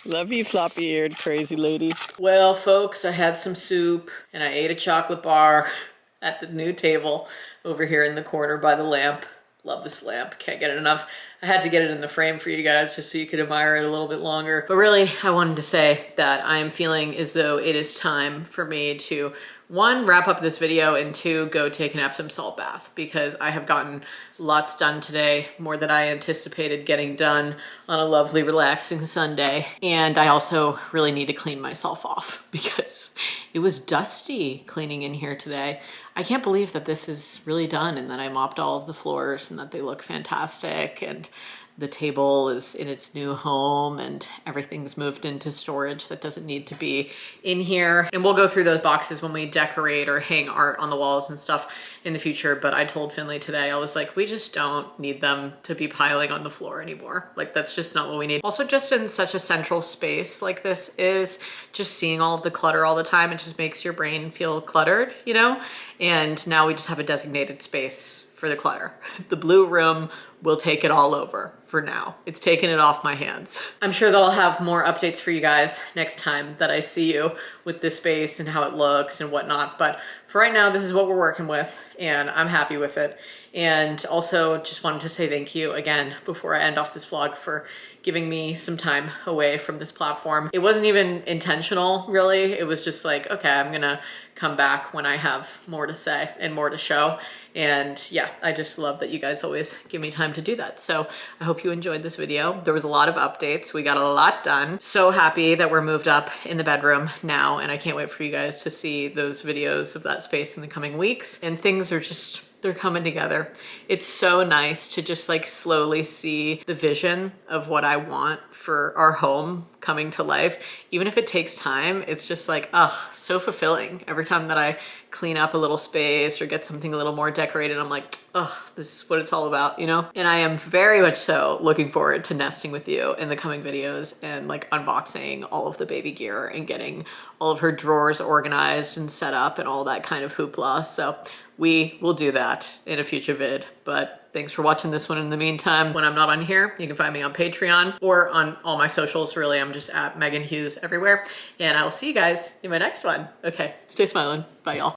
Love you, floppy-eared crazy lady. Well, folks, I had some soup and I ate a chocolate bar at the new table over here in the corner by the lamp. Love this lamp, can't get it enough. I had to get it in the frame for you guys just so you could admire it a little bit longer. But really, I wanted to say that I am feeling as though it is time for me to, one, wrap up this video, and two, go take an Epsom salt bath, because I have gotten lots done today, more than I anticipated getting done on a lovely, relaxing Sunday. And I also really need to clean myself off because it was dusty cleaning in here today. I can't believe that this is really done and that I mopped all of the floors and that they look fantastic, and the table is in its new home and everything's moved into storage that doesn't need to be in here. And we'll go through those boxes when we decorate or hang art on the walls and stuff in the future. But I told Finley today, I was like, we just don't need them to be piling on the floor anymore. Like, that's just not what we need. Also, just in such a central space like this is, just seeing all of the clutter all the time, it just makes your brain feel cluttered, you know? And now we just have a designated space for the clutter. The blue room will take it all over for now. It's taken it off my hands. I'm sure that I'll have more updates for you guys next time that I see you with this space and how it looks and whatnot. But for right now, this is what we're working with and I'm happy with it. And also just wanted to say thank you again before I end off this vlog for giving me some time away from this platform. It wasn't even intentional, really. It was just like, okay, I'm gonna come back when I have more to say and more to show. And yeah, I just love that you guys always give me time to do that. So I hope you enjoyed this video. There was a lot of updates. We got a lot done. So happy that we're moved up in the bedroom now, and I can't wait for you guys to see those videos of that space in the coming weeks. And things are just, they're coming together. It's so nice to just like slowly see the vision of what I want for our home coming to life. Even if it takes time, it's just like, so fulfilling. Every time that I clean up a little space or get something a little more decorated, I'm like, this is what it's all about, you know? And I am very much so looking forward to nesting with you in the coming videos and like unboxing all of the baby gear and getting all of her drawers organized and set up and all that kind of hoopla. So we will do that in a future vid, but thanks for watching this one in the meantime. When I'm not on here, you can find me on Patreon or on all my socials. Really, I'm just at Meghan Hughes everywhere. And I will see you guys in my next one. Okay, stay smiling. Bye, y'all.